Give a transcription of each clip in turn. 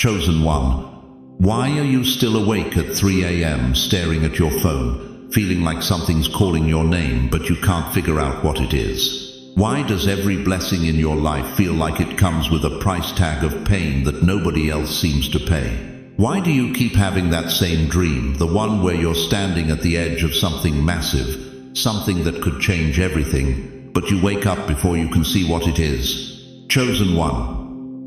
Chosen one, why are you still awake at 3 a.m. staring at your phone, feeling like something's calling your name but you can't figure out what it is? Why does every blessing in your life feel like it comes with a price tag of pain that nobody else seems to pay? Why do you keep having that same dream, the one where you're standing at the edge of something massive, something that could change everything, but you wake up before you can see what it is? Chosen one,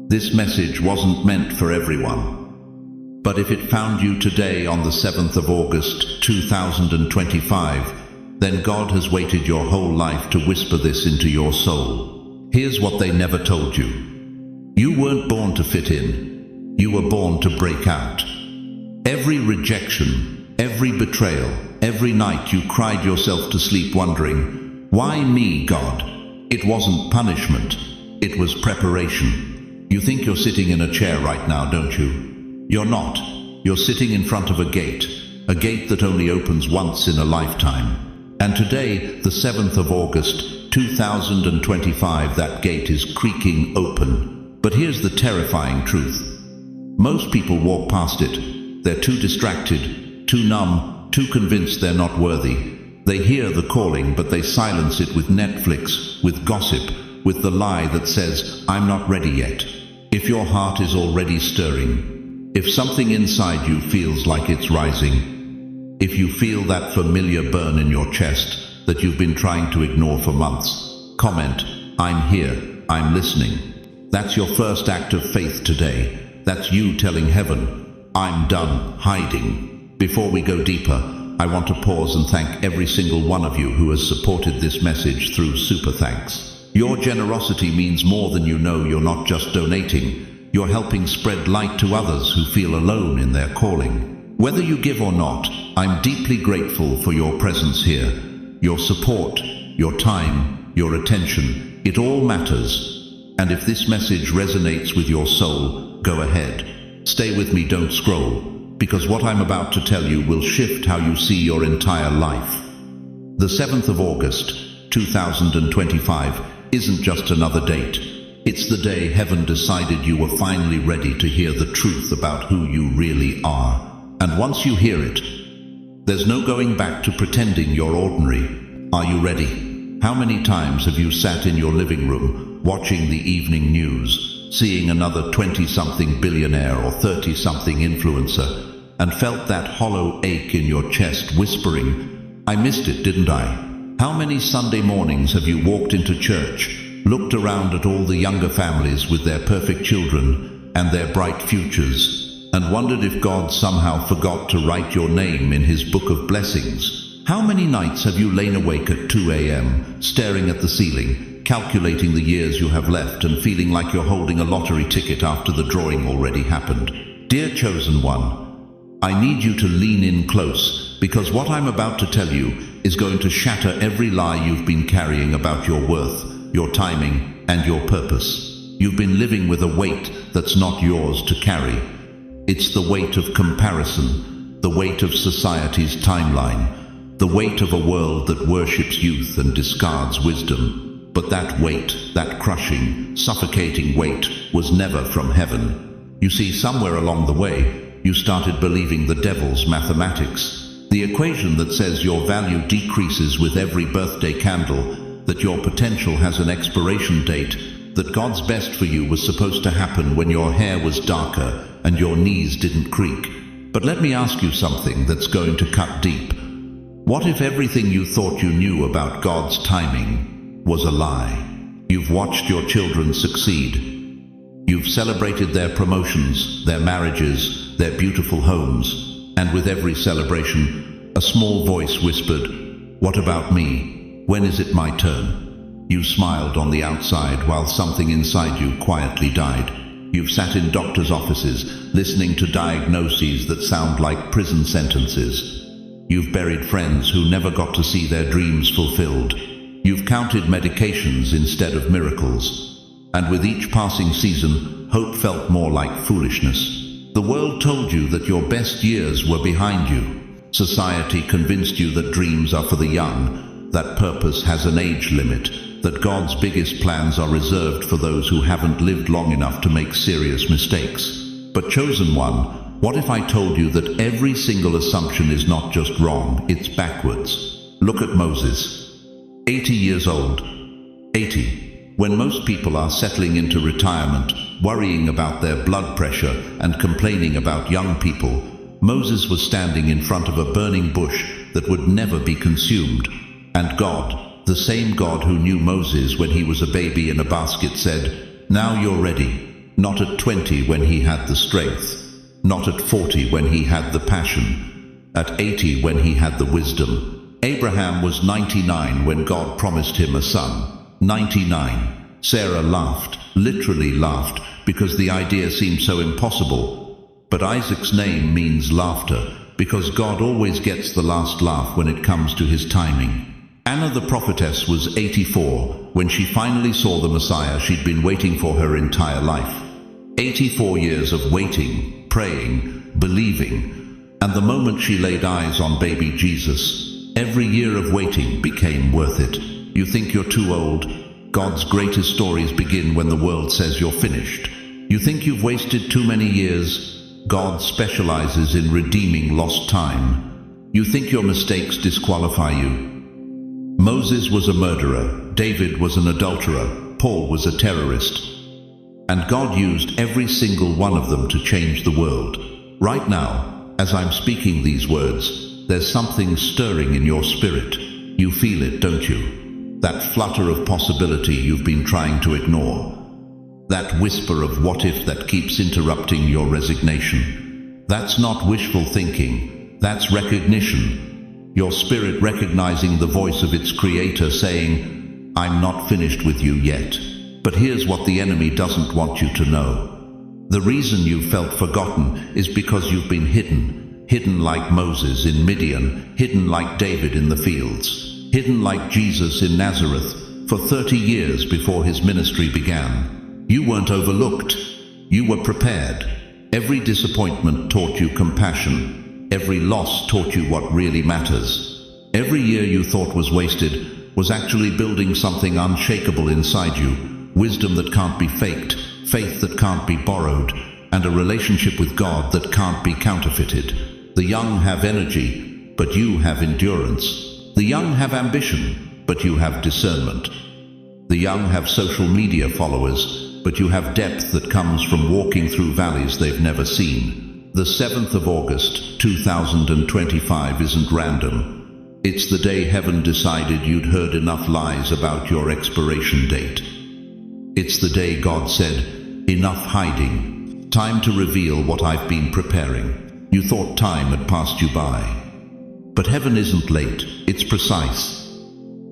this message wasn't meant for everyone. But if it found you today on the 7th of August, 2025, then God has waited your whole life to whisper this into your soul. Here's what they never told you. You weren't born to fit in. You were born to break out. Every rejection, every betrayal, every night you cried yourself to sleep wondering, why me, God? It wasn't punishment. It was preparation. You think you're sitting in a chair right now, don't you? You're not. You're sitting in front of a gate that only opens once in a lifetime. And today, the 7th of August, 2025, that gate is creaking open. But here's the terrifying truth. Most people walk past it. They're too distracted, too numb, too convinced they're not worthy. They hear the calling, but they silence it with Netflix, with gossip, with the lie that says, I'm not ready yet. If your heart is already stirring, if something inside you feels like it's rising, if you feel that familiar burn in your chest that you've been trying to ignore for months, comment, I'm here, I'm listening. That's your first act of faith today. That's you telling heaven, I'm done hiding. Before we go deeper, I want to pause and thank every single one of you who has supported this message through Super Thanks. Your generosity means more than you know. You're not just donating, you're helping spread light to others who feel alone in their calling. Whether you give or not, I'm deeply grateful for your presence here. Your support, your time, your attention, it all matters. And if this message resonates with your soul, go ahead. Stay with me, don't scroll, because what I'm about to tell you will shift how you see your entire life. The 7th of August, 2025, isn't just another date. It's the day heaven decided you were finally ready to hear the truth about who you really are. And once you hear it, there's no going back to pretending you're ordinary. Are you ready? How many times have you sat in your living room, watching the evening news, seeing another 20-something billionaire or 30-something influencer, and felt that hollow ache in your chest whispering, I missed it, didn't I? How many Sunday mornings have you walked into church, looked around at all the younger families with their perfect children and their bright futures, and wondered if God somehow forgot to write your name in his book of blessings? How many nights have you lain awake at 2 a.m., staring at the ceiling, calculating the years you have left and feeling like you're holding a lottery ticket after the drawing already happened? Dear chosen one, I need you to lean in close, because what I'm about to tell you is going to shatter every lie you've been carrying about your worth, your timing, and your purpose. You've been living with a weight that's not yours to carry. It's the weight of comparison, the weight of society's timeline, the weight of a world that worships youth and discards wisdom. But that weight, that crushing, suffocating weight, was never from heaven. You see, somewhere along the way, you started believing the devil's mathematics, the equation that says your value decreases with every birthday candle, that your potential has an expiration date, that God's best for you was supposed to happen when your hair was darker and your knees didn't creak. But let me ask you something that's going to cut deep. What if everything you thought you knew about God's timing was a lie? You've watched your children succeed. You've celebrated their promotions, their marriages, their beautiful homes, and with every celebration, a small voice whispered, what about me? When is it my turn? You smiled on the outside while something inside you quietly died. You've sat in doctors' offices, listening to diagnoses that sound like prison sentences. You've buried friends who never got to see their dreams fulfilled. You've counted medications instead of miracles. And with each passing season, hope felt more like foolishness. The world told you that your best years were behind you. Society convinced you that dreams are for the young, that purpose has an age limit, that God's biggest plans are reserved for those who haven't lived long enough to make serious mistakes. But chosen one, what if I told you that every single assumption is not just wrong, it's backwards? Look at Moses. 80 years old. 80. When most people are settling into retirement, worrying about their blood pressure and complaining about young people, Moses was standing in front of a burning bush that would never be consumed. And God, the same God who knew Moses when he was a baby in a basket, said, "Now you're ready." Not at 20 when he had the strength, not at 40 when he had the passion, at 80 when he had the wisdom. Abraham was 99 when God promised him a son. 99. Sarah laughed, literally laughed, because the idea seemed so impossible. But Isaac's name means laughter, because God always gets the last laugh when it comes to his timing. Anna the prophetess was 84 when she finally saw the Messiah she'd been waiting for her entire life. 84 years of waiting, praying, believing, and the moment she laid eyes on baby Jesus, every year of waiting became worth it. You think you're too old? God's greatest stories begin when the world says you're finished. You think you've wasted too many years? God specializes in redeeming lost time. You think your mistakes disqualify you? Moses was a murderer, David was an adulterer, Paul was a terrorist. And God used every single one of them to change the world. Right now, as I'm speaking these words, there's something stirring in your spirit. You feel it, don't you? That flutter of possibility you've been trying to ignore. That whisper of what if that keeps interrupting your resignation. That's not wishful thinking, that's recognition. Your spirit recognizing the voice of its creator saying, "I'm not finished with you yet." But here's what the enemy doesn't want you to know. The reason you felt forgotten is because you've been hidden like Moses in Midian, hidden like David in the fields, hidden like Jesus in Nazareth for 30 years before his ministry began. You weren't overlooked. You were prepared. Every disappointment taught you compassion. Every loss taught you what really matters. Every year you thought was wasted was actually building something unshakable inside you. Wisdom that can't be faked, faith that can't be borrowed, and a relationship with God that can't be counterfeited. The young have energy, but you have endurance. The young have ambition, but you have discernment. The young have social media followers, but you have depth that comes from walking through valleys they've never seen. The 7th of August, 2025 isn't random. It's the day heaven decided you'd heard enough lies about your expiration date. It's the day God said, "Enough hiding. Time to reveal what I've been preparing." You thought time had passed you by. But heaven isn't late, it's precise.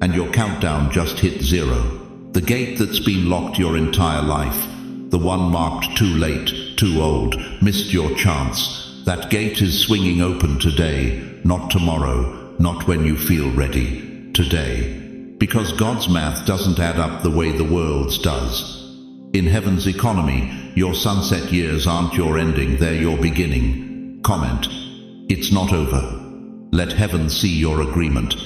And your countdown just hit 0. The gate that's been locked your entire life, the one marked too late, too old, missed your chance, that gate is swinging open today, not tomorrow, not when you feel ready, today. Because God's math doesn't add up the way the world's does. In heaven's economy, your sunset years aren't your ending, they're your beginning. Comment. It's not over. Let heaven see your agreement.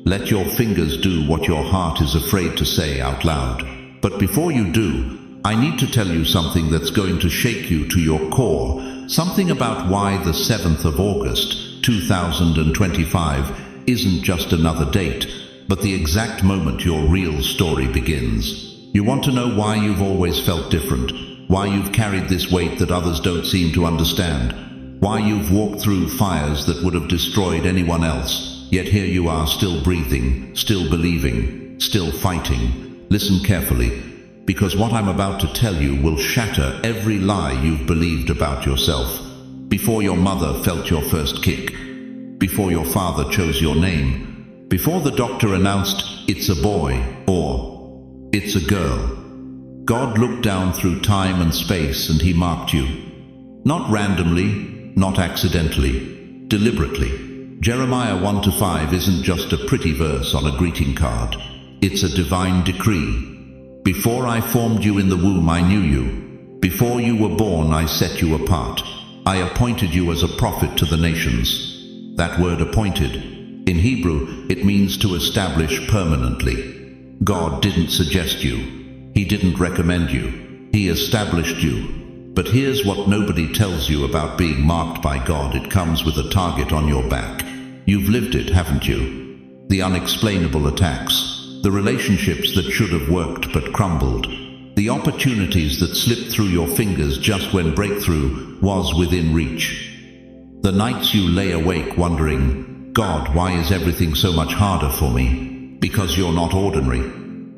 Let your fingers do what your heart is afraid to say out loud. But before you do, I need to tell you something that's going to shake you to your core. Something about why the 7th of August, 2025 isn't just another date, but the exact moment your real story begins. You want to know why you've always felt different, why you've carried this weight that others don't seem to understand, why you've walked through fires that would have destroyed anyone else, yet here you are still breathing, still believing, still fighting. Listen carefully, because what I'm about to tell you will shatter every lie you've believed about yourself. Before your mother felt your first kick, before your father chose your name, before the doctor announced, "It's a boy," or "It's a girl," God looked down through time and space and he marked you. Not randomly, not accidentally, deliberately. Jeremiah 1-5 isn't just a pretty verse on a greeting card. It's a divine decree. Before I formed you in the womb, I knew you. Before you were born, I set you apart. I appointed you as a prophet to the nations. That word appointed, in Hebrew, it means to establish permanently. God didn't suggest you. He didn't recommend you. He established you. But here's what nobody tells you about being marked by God. It comes with a target on your back. You've lived it, haven't you? The unexplainable attacks, the relationships that should have worked but crumbled, the opportunities that slipped through your fingers just when breakthrough was within reach. The nights you lay awake wondering, God, why is everything so much harder for me? Because you're not ordinary.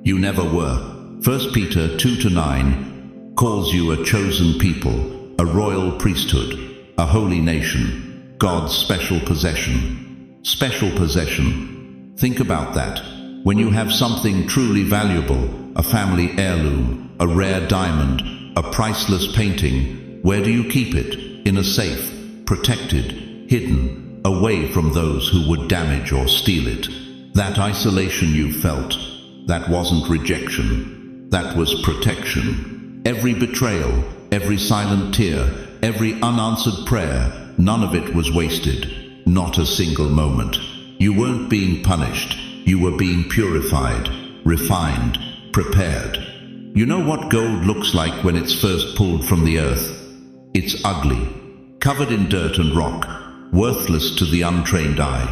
You never were. 1 Peter 2-9 calls you a chosen people, a royal priesthood, a holy nation, God's special possession. Special possession. Think about that. When you have something truly valuable, a family heirloom, a rare diamond, a priceless painting, where do you keep it? In a safe, protected, hidden, away from those who would damage or steal it. That isolation you felt, that wasn't rejection, that was protection. Every betrayal, every silent tear, every unanswered prayer, none of it was wasted. Not a single moment. You weren't being punished. You were being purified, refined, prepared. You know what gold looks like when it's first pulled from the earth? It's ugly, covered in dirt and rock, worthless to the untrained eye.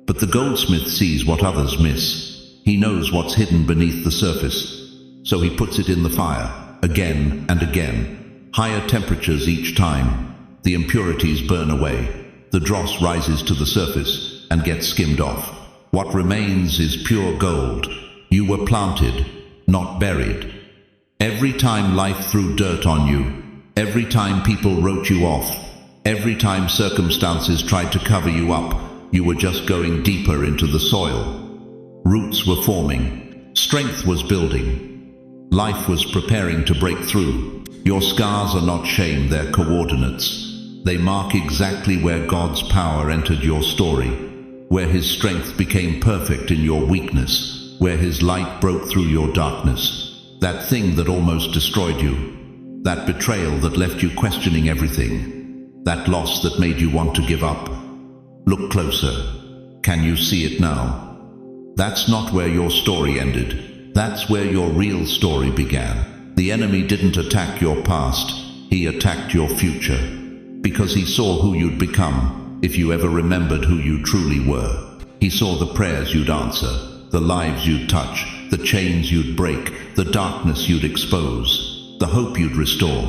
But the goldsmith sees what others miss. He knows what's hidden beneath the surface. So he puts it in the fire, again and again. Higher temperatures each time. The impurities burn away. The dross rises to the surface and gets skimmed off. What remains is pure gold. You were planted, not buried. Every time life threw dirt on you, every time people wrote you off, every time circumstances tried to cover you up, you were just going deeper into the soil. Roots were forming. Strength was building. Life was preparing to break through. Your scars are not shame, they're coordinates. They mark exactly where God's power entered your story, where His strength became perfect in your weakness, where His light broke through your darkness. That thing that almost destroyed you, that betrayal that left you questioning everything, that loss that made you want to give up. Look closer. Can you see it now? That's not where your story ended. That's where your real story began. The enemy didn't attack your past, he attacked your future. Because he saw who you'd become, if you ever remembered who you truly were. He saw the prayers you'd answer, the lives you'd touch, the chains you'd break, the darkness you'd expose, the hope you'd restore.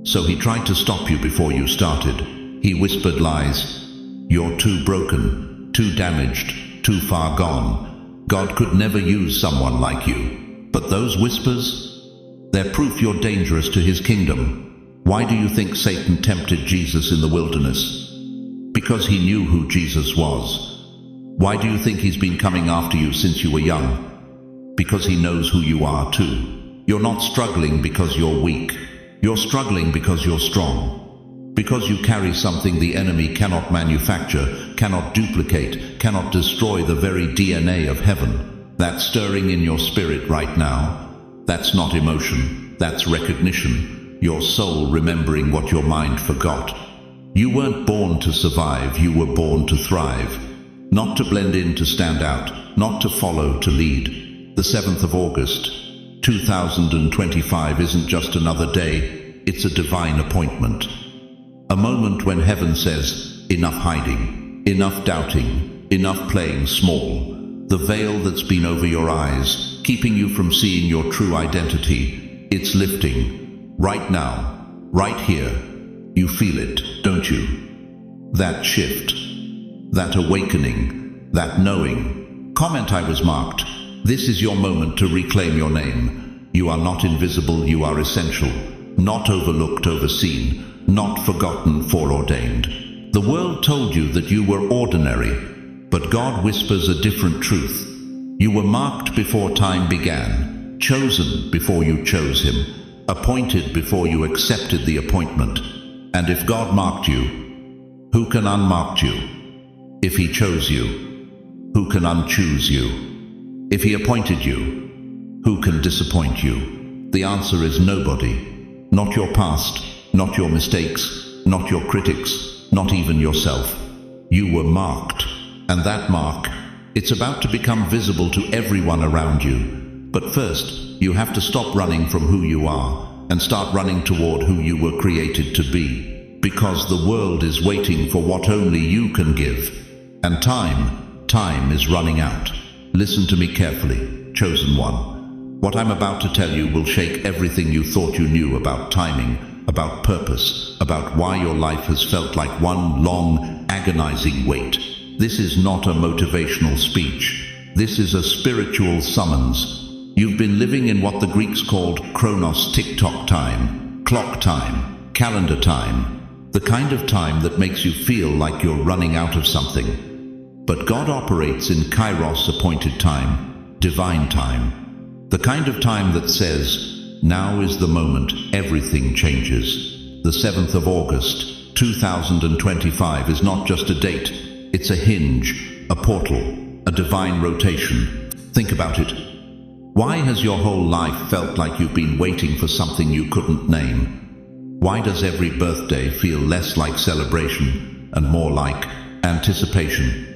So he tried to stop you before you started. He whispered lies. You're too broken, too damaged, too far gone. God could never use someone like you. But those whispers, they're proof you're dangerous to His kingdom. Why do you think Satan tempted Jesus in the wilderness? Because he knew who Jesus was. Why do you think he's been coming after you since you were young? Because he knows who you are too. You're not struggling because you're weak. You're struggling because you're strong. Because you carry something the enemy cannot manufacture, cannot duplicate, cannot destroy the very DNA of heaven. That's stirring in your spirit right now. That's not emotion, that's recognition. Your soul remembering what your mind forgot. You weren't born to survive, you were born to thrive. Not to blend in, to stand out, not to follow, to lead. The 7th of August, 2025 isn't just another day, it's a divine appointment. A moment when heaven says, enough hiding, enough doubting, enough playing small. The veil that's been over your eyes, keeping you from seeing your true identity, it's lifting. Right now, right here, you feel it, don't you? That shift, that awakening, that knowing. Comment, I was marked. This is your moment to reclaim your name. You are not invisible, you are essential. Not overlooked, overseen. Not forgotten, foreordained. The world told you that you were ordinary, but God whispers a different truth. You were marked before time began, chosen before you chose Him. Appointed before you accepted the appointment. And if God marked you, who can unmark you? If He chose you, who can unchoose you? If He appointed you, who can disappoint you? The answer is nobody. Not your past, not your mistakes, not your critics, not even yourself. You were marked. And that mark, it's about to become visible to everyone around you. But first, you have to stop running from who you are. and start running toward who you were created to be. Because the world is waiting for what only you can give. And time is running out. Listen to me carefully, chosen one. What I'm about to tell you will shake everything you thought you knew about timing, about purpose, about why your life has felt like one long, agonizing wait. This is not a motivational speech. This is a spiritual summons. You've been living in what the Greeks called chronos, tick-tock time, clock time, calendar time, the kind of time that makes you feel like you're running out of something. But God operates in kairos, appointed time, divine time, the kind of time that says, now is the moment everything changes. The 7th of August, 2025 is not just a date, it's a hinge, a portal, a divine rotation. Think about it. Why has your whole life felt like you've been waiting for something you couldn't name? Why does every birthday feel less like celebration and more like anticipation?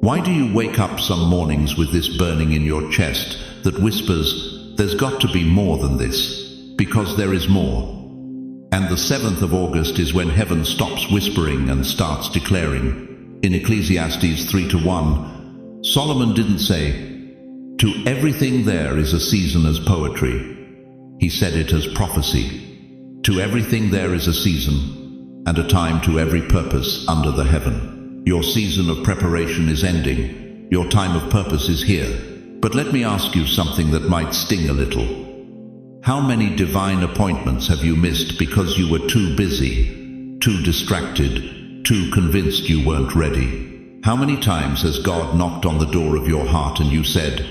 Why do you wake up some mornings with this burning in your chest that whispers, there's got to be more than this, because there is more? And the 7th of August is when heaven stops whispering and starts declaring. In Ecclesiastes 3:1, Solomon didn't say, to everything there is a season as poetry. He said it as prophecy. To everything there is a season, and a time to every purpose under the heaven. Your season of preparation is ending. Your time of purpose is here. But let me ask you something that might sting a little. How many divine appointments have you missed because you were too busy, too distracted, too convinced you weren't ready? How many times has God knocked on the door of your heart and you said,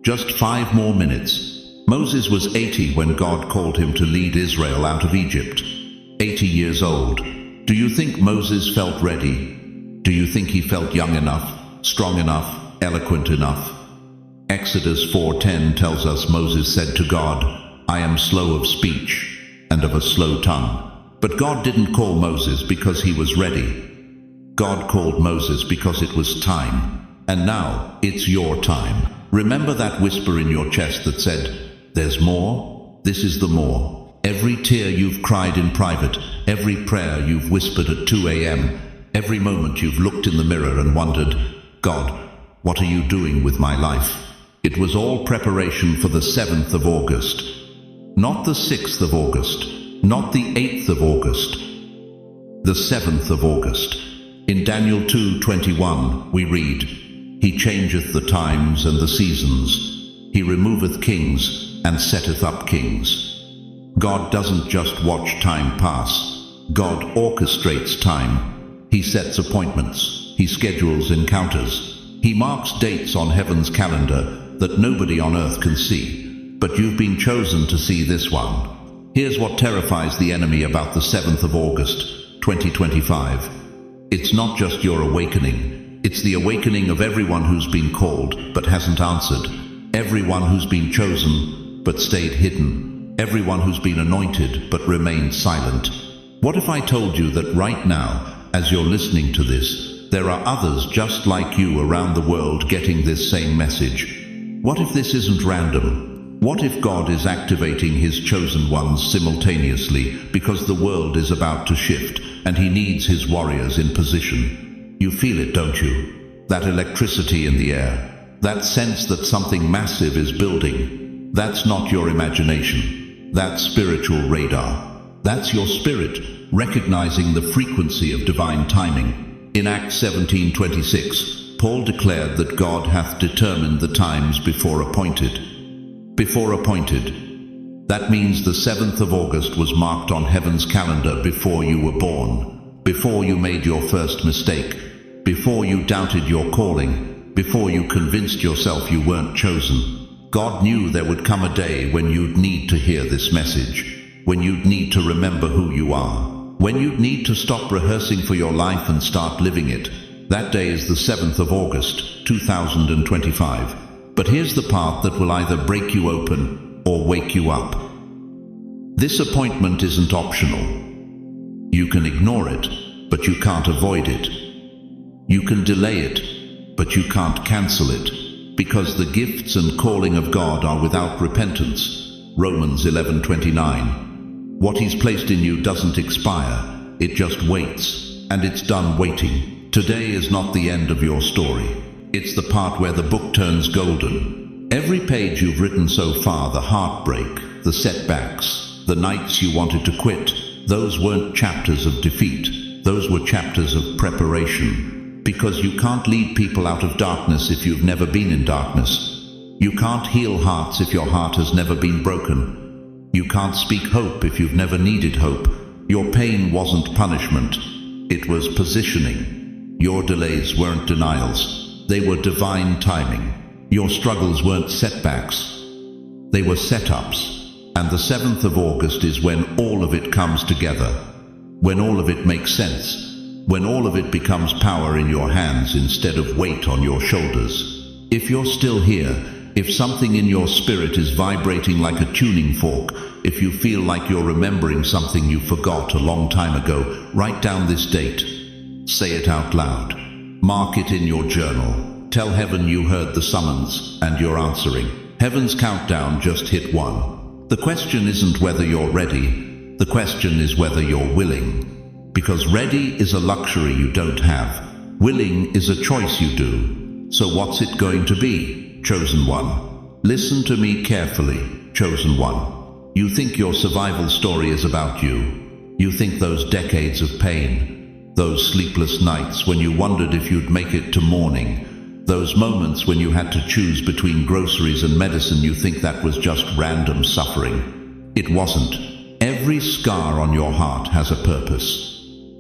just 5 more minutes? Moses was 80 when God called him to lead Israel out of Egypt. 80 years old. Do you think Moses felt ready? Do you think he felt young enough, strong enough, eloquent enough? Exodus 4:10 tells us Moses said to God, I am slow of speech and of a slow tongue. But God didn't call Moses because he was ready. God called Moses because it was time. And now it's your time. Remember that whisper in your chest that said, there's more? This is the more. Every tear you've cried in private, every prayer you've whispered at 2 a.m., every moment you've looked in the mirror and wondered, God, what are you doing with my life? It was all preparation for the 7th of August. Not the 6th of August. Not the 8th of August. The 7th of August. In Daniel 2:21 we read, He changeth the times and the seasons. He removeth kings and setteth up kings. God doesn't just watch time pass. God orchestrates time. He sets appointments. He schedules encounters. He marks dates on heaven's calendar that nobody on earth can see. But you've been chosen to see this one. Here's what terrifies the enemy about the 7th of August, 2025. It's not just your awakening. It's the awakening of everyone who's been called but hasn't answered. Everyone who's been chosen but stayed hidden. Everyone who's been anointed but remained silent. What if I told you that right now, as you're listening to this, there are others just like you around the world getting this same message? What if this isn't random? What if God is activating His chosen ones simultaneously because the world is about to shift and He needs His warriors in position? You feel it, don't you? That electricity in the air. That sense that something massive is building. That's not your imagination. That's spiritual radar. That's your spirit, recognizing the frequency of divine timing. In Acts 17:26, Paul declared that God hath determined the times before appointed. Before appointed. That means the 7th of August was marked on heaven's calendar before you were born. Before you made your first mistake. Before you doubted your calling, before you convinced yourself you weren't chosen. God knew there would come a day when you'd need to hear this message, when you'd need to remember who you are, when you'd need to stop rehearsing for your life and start living it. That day is the 7th of August, 2025. But here's the part that will either break you open or wake you up. This appointment isn't optional. You can ignore it, but you can't avoid it. You can delay it, but you can't cancel it, because the gifts and calling of God are without repentance. Romans 11:29. What He's placed in you doesn't expire, it just waits, and it's done waiting. Today is not the end of your story. It's the part where the book turns golden. Every page you've written so far, the heartbreak, the setbacks, the nights you wanted to quit, those weren't chapters of defeat. Those were chapters of preparation. Because you can't lead people out of darkness if you've never been in darkness. You can't heal hearts if your heart has never been broken. You can't speak hope if you've never needed hope. Your pain wasn't punishment. It was positioning. Your delays weren't denials. They were divine timing. Your struggles weren't setbacks. They were setups. And the 7th of August is when all of it comes together. When all of it makes sense. When all of it becomes power in your hands instead of weight on your shoulders. If you're still here, if something in your spirit is vibrating like a tuning fork, if you feel like you're remembering something you forgot a long time ago, write down this date. Say it out loud. Mark it in your journal. Tell heaven you heard the summons and you're answering. Heaven's countdown just hit 1. The question isn't whether you're ready. The question is whether you're willing. Because ready is a luxury you don't have. Willing is a choice you do. So what's it going to be? Chosen one. Listen to me carefully, chosen one. You think your survival story is about you. You think those decades of pain, those sleepless nights when you wondered if you'd make it to morning, those moments when you had to choose between groceries and medicine, you think that was just random suffering. It wasn't. Every scar on your heart has a purpose.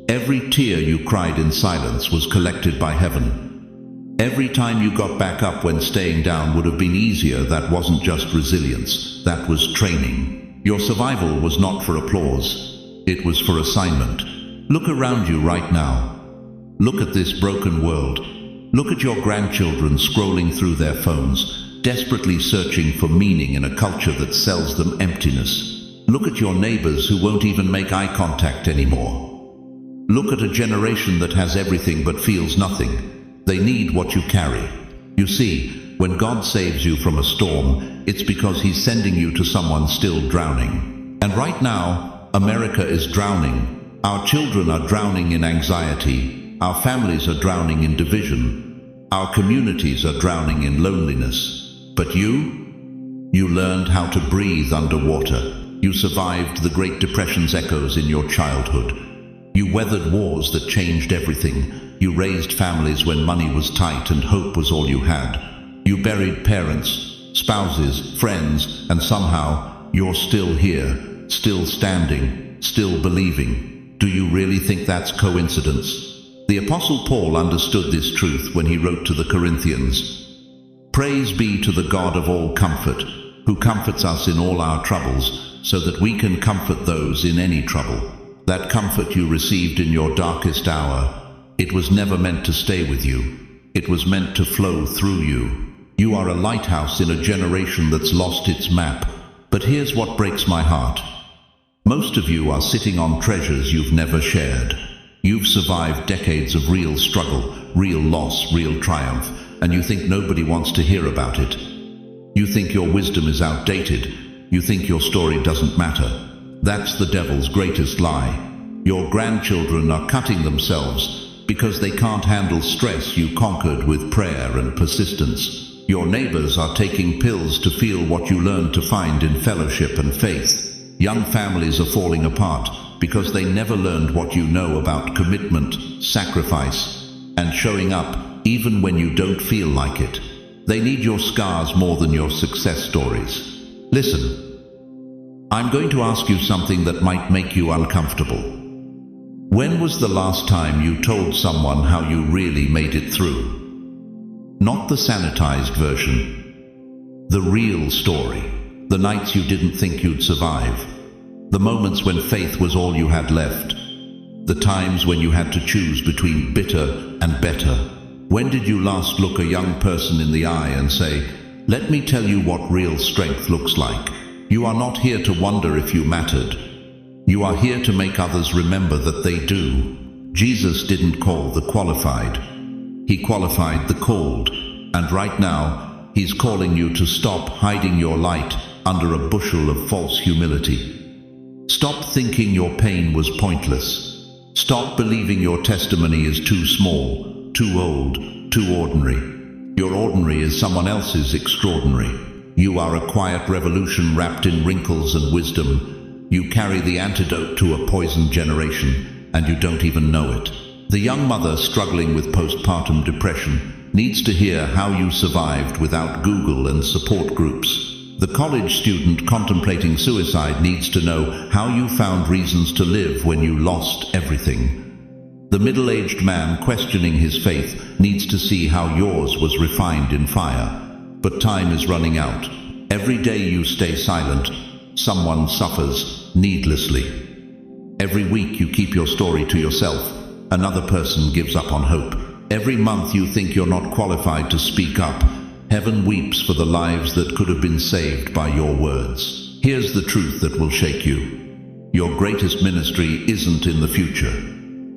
Every tear you cried in silence was collected by heaven. Every time you got back up when staying down would have been easier, that wasn't just resilience, that was training. Your survival was not for applause, it was for assignment. Look around you right now. Look at this broken world. Look at your grandchildren scrolling through their phones, desperately searching for meaning in a culture that sells them emptiness. Look at your neighbors who won't even make eye contact anymore. Look at a generation that has everything but feels nothing. They need what you carry. You see, when God saves you from a storm, it's because He's sending you to someone still drowning. And right now, America is drowning. Our children are drowning in anxiety. Our families are drowning in division. Our communities are drowning in loneliness. But you learned how to breathe underwater. You survived the Great Depression's echoes in your childhood. You weathered wars that changed everything. You raised families when money was tight and hope was all you had. You buried parents, spouses, friends, and somehow you're still here, still standing, still believing. Do you really think that's coincidence? The Apostle Paul understood this truth when he wrote to the Corinthians. Praise be to the God of all comfort, who comforts us in all our troubles, so that we can comfort those in any trouble. That comfort you received in your darkest hour, it was never meant to stay with you. It was meant to flow through you. You are a lighthouse in a generation that's lost its map. But here's what breaks my heart. Most of you are sitting on treasures you've never shared. You've survived decades of real struggle, real loss, real triumph, and you think nobody wants to hear about it. You think your wisdom is outdated. You think your story doesn't matter. That's the devil's greatest lie. Your grandchildren are cutting themselves because they can't handle stress you conquered with prayer and persistence. Your neighbors are taking pills to feel what you learned to find in fellowship and faith. Young families are falling apart because they never learned what you know about commitment, sacrifice, and showing up even when you don't feel like it. They need your scars more than your success stories. Listen, I'm going to ask you something that might make you uncomfortable. When was the last time you told someone how you really made it through? Not the sanitized version. The real story. The nights you didn't think you'd survive. The moments when faith was all you had left. The times when you had to choose between bitter and better. When did you last look a young person in the eye and say, "Let me tell you what real strength looks like"? You are not here to wonder if you mattered. You are here to make others remember that they do. Jesus didn't call the qualified. He qualified the called. And right now, He's calling you to stop hiding your light under a bushel of false humility. Stop thinking your pain was pointless. Stop believing your testimony is too small, too old, too ordinary. Your ordinary is someone else's extraordinary. You are a quiet revolution wrapped in wrinkles and wisdom. You carry the antidote to a poisoned generation, and you don't even know it. The young mother struggling with postpartum depression needs to hear how you survived without Google and support groups. The college student contemplating suicide needs to know how you found reasons to live when you lost everything. The middle-aged man questioning his faith needs to see how yours was refined in fire. But time is running out. Every day you stay silent, someone suffers needlessly. Every week you keep your story to yourself, another person gives up on hope. Every month you think you're not qualified to speak up. Heaven weeps for the lives that could have been saved by your words. Here's the truth that will shake you. Your greatest ministry isn't in the future.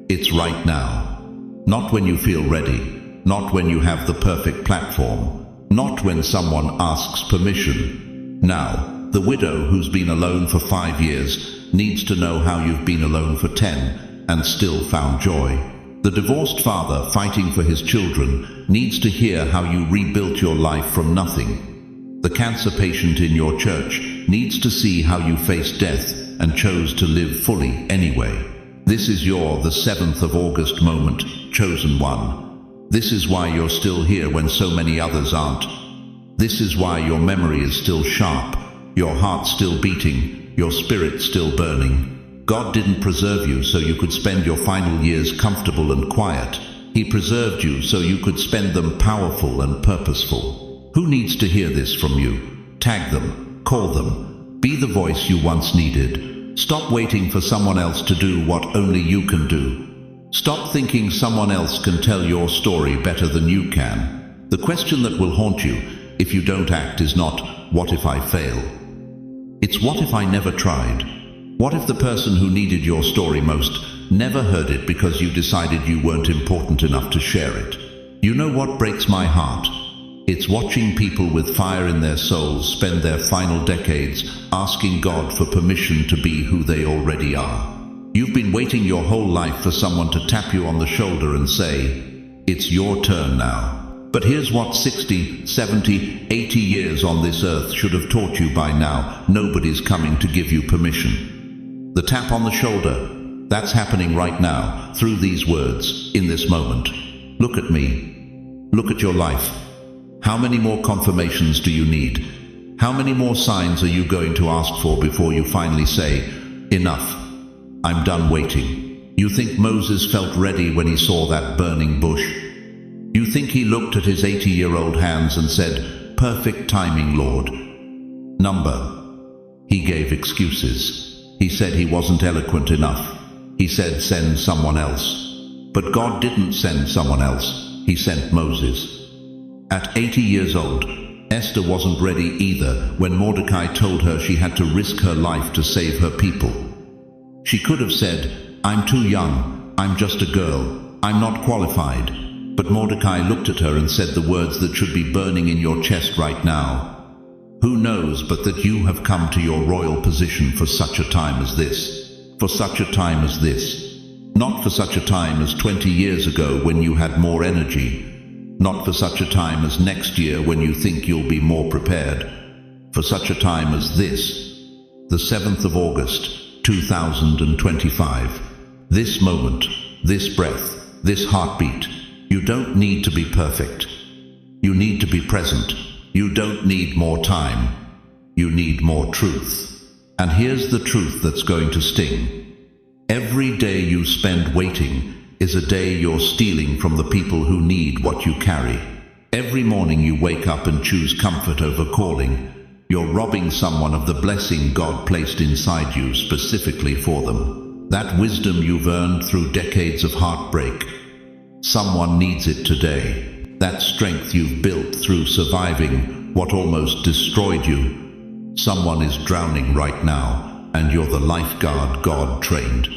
It's right now. Not when you feel ready. Not when you have the perfect platform. Not when someone asks permission. Now, the widow who's been alone for 5 years needs to know how you've been alone for 10 and still found joy. The divorced father fighting for his children needs to hear how you rebuilt your life from nothing. The cancer patient in your church needs to see how you faced death and chose to live fully anyway. This is the 7th of August moment, chosen one. This is why you're still here when so many others aren't. This is why your memory is still sharp, your heart still beating, your spirit still burning. God didn't preserve you so you could spend your final years comfortable and quiet. He preserved you so you could spend them powerful and purposeful. Who needs to hear this from you? Tag them, call them, be the voice you once needed. Stop waiting for someone else to do what only you can do. Stop thinking someone else can tell your story better than you can. The question that will haunt you if you don't act is not, what if I fail? It's what if I never tried? What if the person who needed your story most never heard it because you decided you weren't important enough to share it? You know what breaks my heart? It's watching people with fire in their souls spend their final decades asking God for permission to be who they already are. You've been waiting your whole life for someone to tap you on the shoulder and say, it's your turn now. But here's what 60, 70, 80 years on this earth should have taught you by now. Nobody's coming to give you permission. The tap on the shoulder, that's happening right now, through these words, in this moment. Look at me. Look at your life. How many more confirmations do you need? How many more signs are you going to ask for before you finally say, enough, I'm done waiting? You think Moses felt ready when he saw that burning bush? You think he looked at his 80-year-old hands and said, perfect timing, Lord? He gave excuses. He said he wasn't eloquent enough. He said, send someone else. But God didn't send someone else. He sent Moses. At 80 years old, Esther wasn't ready either when Mordecai told her she had to risk her life to save her people. She could have said, I'm too young, I'm just a girl, I'm not qualified. But Mordecai looked at her and said the words that should be burning in your chest right now. Who knows but that you have come to your royal position for such a time as this? For such a time as this. Not for such a time as 20 years ago when you had more energy. Not for such a time as next year when you think you'll be more prepared. For such a time as this. The 7th of August, 2025. This moment, this breath, this heartbeat. You don't need to be perfect. You need to be present. You don't need more time. You need more truth. And here's the truth that's going to sting. Every day you spend waiting is a day you're stealing from the people who need what you carry. Every morning you wake up and choose comfort over calling. You're robbing someone of the blessing God placed inside you specifically for them. That wisdom you've earned through decades of heartbreak. Someone needs it today. That strength you've built through surviving what almost destroyed you. Someone is drowning right now, and you're the lifeguard God trained.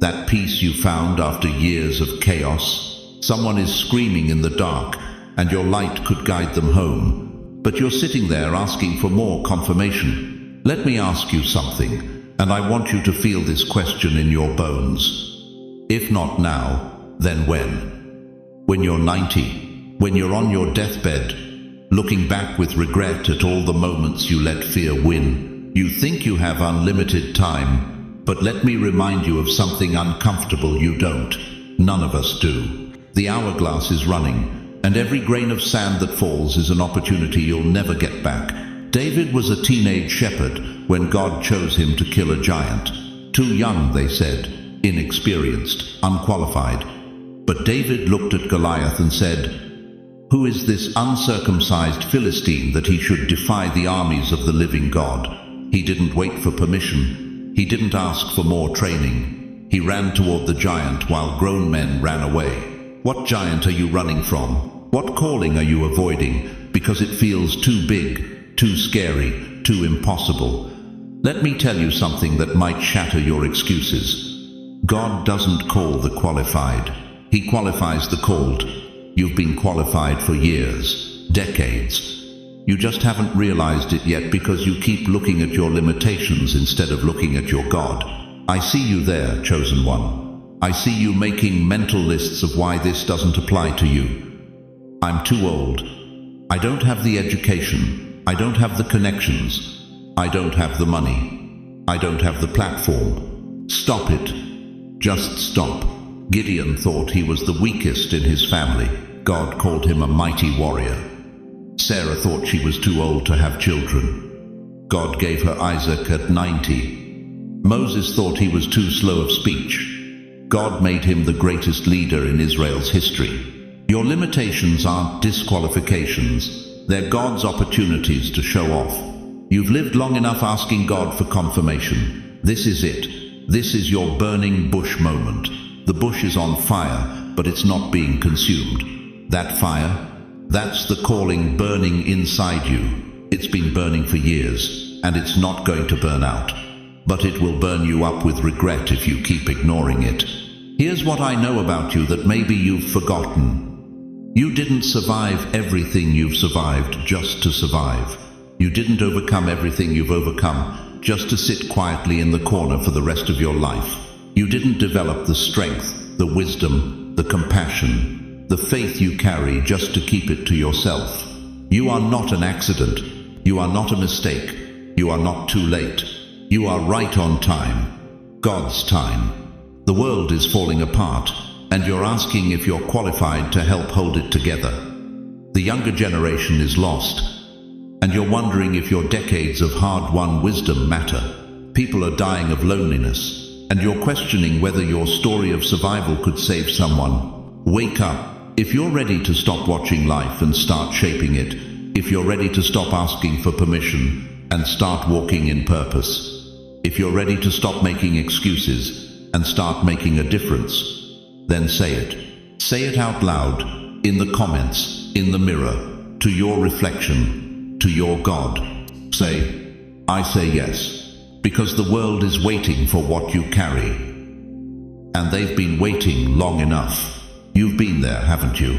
That peace you found after years of chaos. Someone is screaming in the dark, and your light could guide them home. but you're sitting there asking for more confirmation. Let me ask you something, and I want you to feel this question in your bones. If not now, then when? When you're 90, when you're on your deathbed, looking back with regret at all the moments you let fear win. You think you have unlimited time, but let me remind you of something uncomfortable you don't. None of us do. The hourglass is running, and every grain of sand that falls is an opportunity you'll never get back. David was a teenage shepherd when God chose him to kill a giant. Too young, they said, inexperienced, unqualified. But David looked at Goliath and said, "Who is this uncircumcised Philistine that he should defy the armies of the living God?" He didn't wait for permission. He didn't ask for more training. He ran toward the giant while grown men ran away. What giant are you running from? What calling are you avoiding because it feels too big, too scary, too impossible? Let me tell you something that might shatter your excuses. God doesn't call the qualified. He qualifies the called. You've been qualified for years, decades. You just haven't realized it yet because you keep looking at your limitations instead of looking at your God. I see you there, chosen one. I see you making mental lists of why this doesn't apply to you. I'm too old. I don't have the education. I don't have the connections. I don't have the money. I don't have the platform. Stop it. Just stop. Gideon thought he was the weakest in his family. God called him a mighty warrior. Sarah thought she was too old to have children. God gave her Isaac at 90. Moses thought he was too slow of speech. God made him the greatest leader in Israel's history. Your limitations aren't disqualifications. They're God's opportunities to show off. You've lived long enough asking God for confirmation. This is it. This is your burning bush moment. The bush is on fire, but it's not being consumed. That fire, that's the calling burning inside you. It's been burning for years, and it's not going to burn out. But it will burn you up with regret if you keep ignoring it. Here's what I know about you that maybe you've forgotten. You didn't survive everything you've survived just to survive. You didn't overcome everything you've overcome just to sit quietly in the corner for the rest of your life. You didn't develop the strength, the wisdom, the compassion, the faith you carry just to keep it to yourself. You are not an accident. You are not a mistake. You are not too late. You are right on time. God's time. The world is falling apart, and you're asking if you're qualified to help hold it together. The younger generation is lost, and you're wondering if your decades of hard-won wisdom matter. People are dying of loneliness, and you're questioning whether your story of survival could save someone. Wake up. If you're ready to stop watching life and start shaping it, if you're ready to stop asking for permission and start walking in purpose, if you're ready to stop making excuses and start making a difference, then say it. Say it out loud, in the comments, in the mirror, to your reflection, to your God. Say, I say yes. Because the world is waiting for what you carry. And they've been waiting long enough. You've been there, haven't you?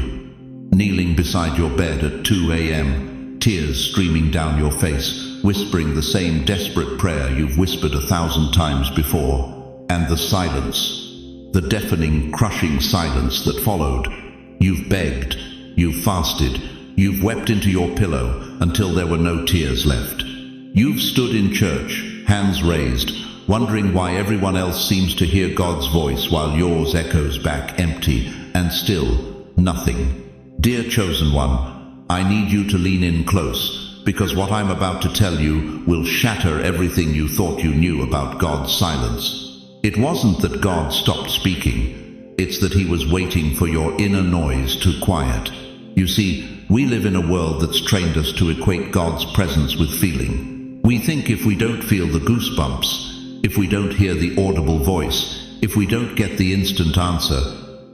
Kneeling beside your bed at 2 a.m., tears streaming down your face, whispering the same desperate prayer you've whispered 1,000 times before. And the silence, the deafening, crushing silence that followed. You've begged, you've fasted, you've wept into your pillow until there were no tears left. You've stood in church, hands raised, wondering why everyone else seems to hear God's voice while yours echoes back empty, and still nothing. Dear chosen one, I need you to lean in close, because what I'm about to tell you will shatter everything you thought you knew about God's silence. It wasn't that God stopped speaking, it's that he was waiting for your inner noise to quiet. You see, we live in a world that's trained us to equate God's presence with feeling. We think if we don't feel the goosebumps, if we don't hear the audible voice, if we don't get the instant answer,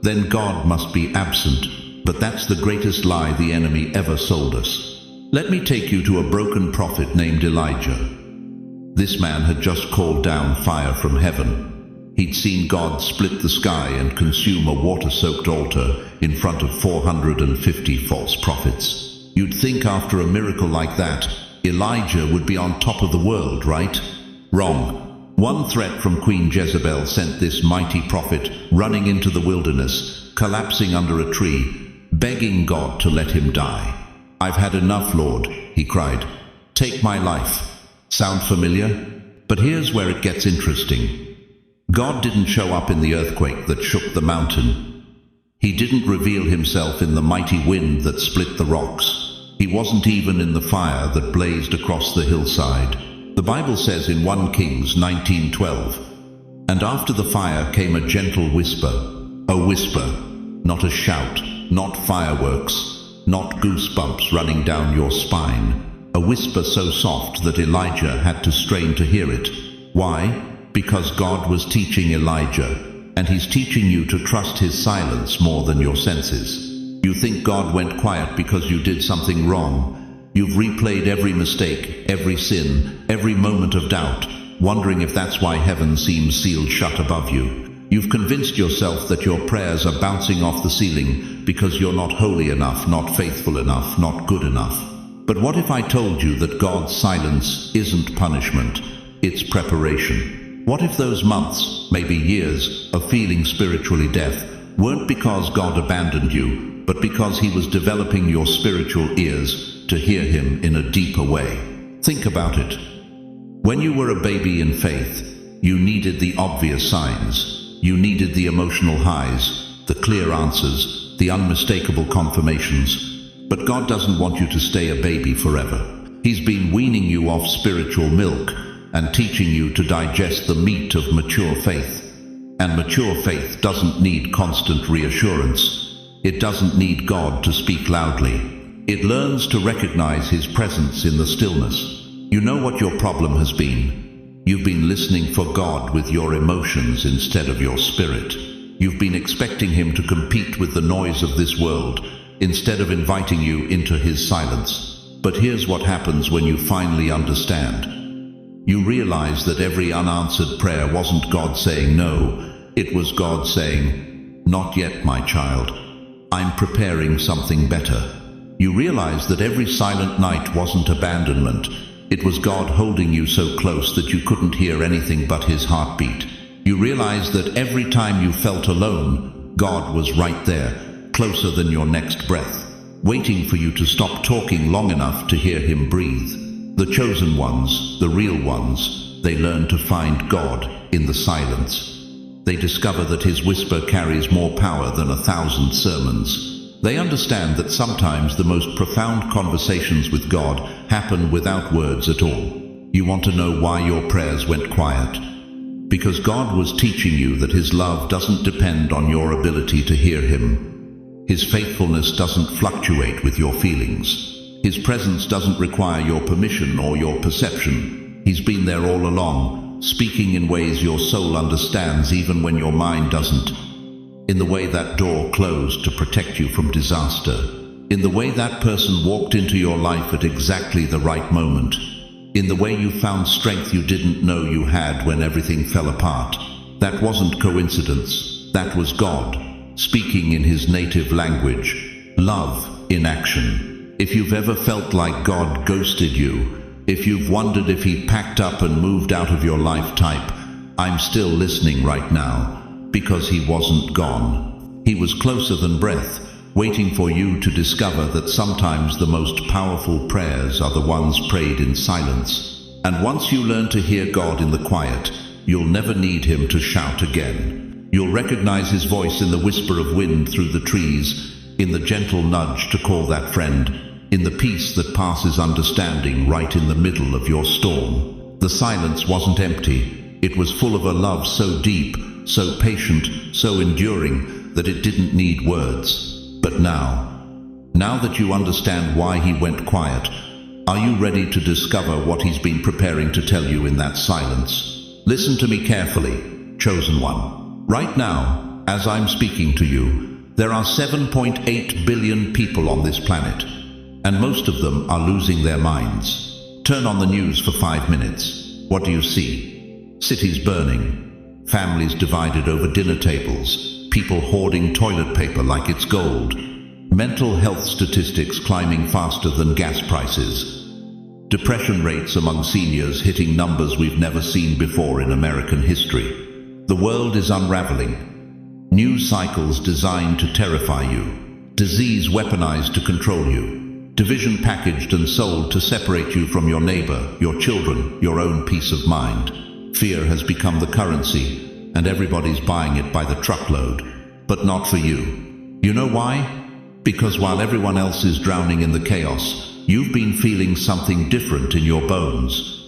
then God must be absent. But that's the greatest lie the enemy ever sold us. Let me take you to a broken prophet named Elijah. This man had just called down fire from heaven. He'd seen God split the sky and consume a water-soaked altar in front of 450 false prophets. You'd think after a miracle like that, Elijah would be on top of the world, right? Wrong. One threat from Queen Jezebel sent this mighty prophet running into the wilderness, collapsing under a tree, begging God to let him die. "I've had enough, Lord," he cried. "Take my life." Sound familiar? But here's where it gets interesting. God didn't show up in the earthquake that shook the mountain. He didn't reveal himself in the mighty wind that split the rocks. He wasn't even in the fire that blazed across the hillside. The Bible says in 1 Kings 19:12, "And after the fire came a gentle whisper," a whisper, not a shout, not fireworks, not goosebumps running down your spine, a whisper so soft that Elijah had to strain to hear it. Why? Because God was teaching Elijah, and he's teaching you to trust his silence more than your senses. You think God went quiet because you did something wrong. You've replayed every mistake, every sin, every moment of doubt, wondering if that's why heaven seems sealed shut above you. You've convinced yourself that your prayers are bouncing off the ceiling because you're not holy enough, not faithful enough, not good enough. But what if I told you that God's silence isn't punishment, it's preparation? What if those months, maybe years, of feeling spiritually deaf weren't because God abandoned you, but because he was developing your spiritual ears to hear him in a deeper way? Think about it. When you were a baby in faith, you needed the obvious signs. You needed the emotional highs, the clear answers, the unmistakable confirmations. But God doesn't want you to stay a baby forever. He's been weaning you off spiritual milk and teaching you to digest the meat of mature faith. And mature faith doesn't need constant reassurance. It doesn't need God to speak loudly. It learns to recognize his presence in the stillness. You know what your problem has been? You've been listening for God with your emotions instead of your spirit. You've been expecting him to compete with the noise of this world instead of inviting you into his silence. But here's what happens when you finally understand. You realize that every unanswered prayer wasn't God saying no, it was God saying, "Not yet, my child. I'm preparing something better." You realize that every silent night wasn't abandonment. It was God holding you so close that you couldn't hear anything but his heartbeat. You realize that every time you felt alone, God was right there, closer than your next breath, waiting for you to stop talking long enough to hear him breathe. The chosen ones, the real ones, they learn to find God in the silence. They discover that his whisper carries more power than 1,000 sermons. They understand that sometimes the most profound conversations with God happen without words at all. You want to know why your prayers went quiet? Because God was teaching you that his love doesn't depend on your ability to hear him. His faithfulness doesn't fluctuate with your feelings. His presence doesn't require your permission or your perception. He's been there all along, speaking in ways your soul understands even when your mind doesn't. In the way that door closed to protect you from disaster. In the way that person walked into your life at exactly the right moment. In the way you found strength you didn't know you had when everything fell apart. That wasn't coincidence. That was God, speaking in his native language. Love in action. If you've ever felt like God ghosted you, if you've wondered if he packed up and moved out of your life, type, "I'm still listening right now," because he wasn't gone. He was closer than breath, waiting for you to discover that sometimes the most powerful prayers are the ones prayed in silence. And once you learn to hear God in the quiet, you'll never need him to shout again. You'll recognize his voice in the whisper of wind through the trees, in the gentle nudge to call that friend, in the peace that passes understanding right in the middle of your storm. The silence wasn't empty. It was full of a love so deep, so patient, so enduring, that it didn't need words. But now that you understand why he went quiet, are you ready to discover what he's been preparing to tell you in that silence? Listen to me carefully, chosen one. Right now, as I'm speaking to you, there are 7.8 billion people on this planet, and most of them are losing their minds. Turn on the news for 5 minutes. What do you see? Cities burning, families divided over dinner tables, people hoarding toilet paper like it's gold. Mental health statistics climbing faster than gas prices. Depression rates among seniors hitting numbers we've never seen before in American history. The world is unraveling. News cycles designed to terrify you. Disease weaponized to control you. Division packaged and sold to separate you from your neighbor, your children, your own peace of mind. Fear has become the currency, and everybody's buying it by the truckload. But not for you. You know why? Because while everyone else is drowning in the chaos, you've been feeling something different in your bones.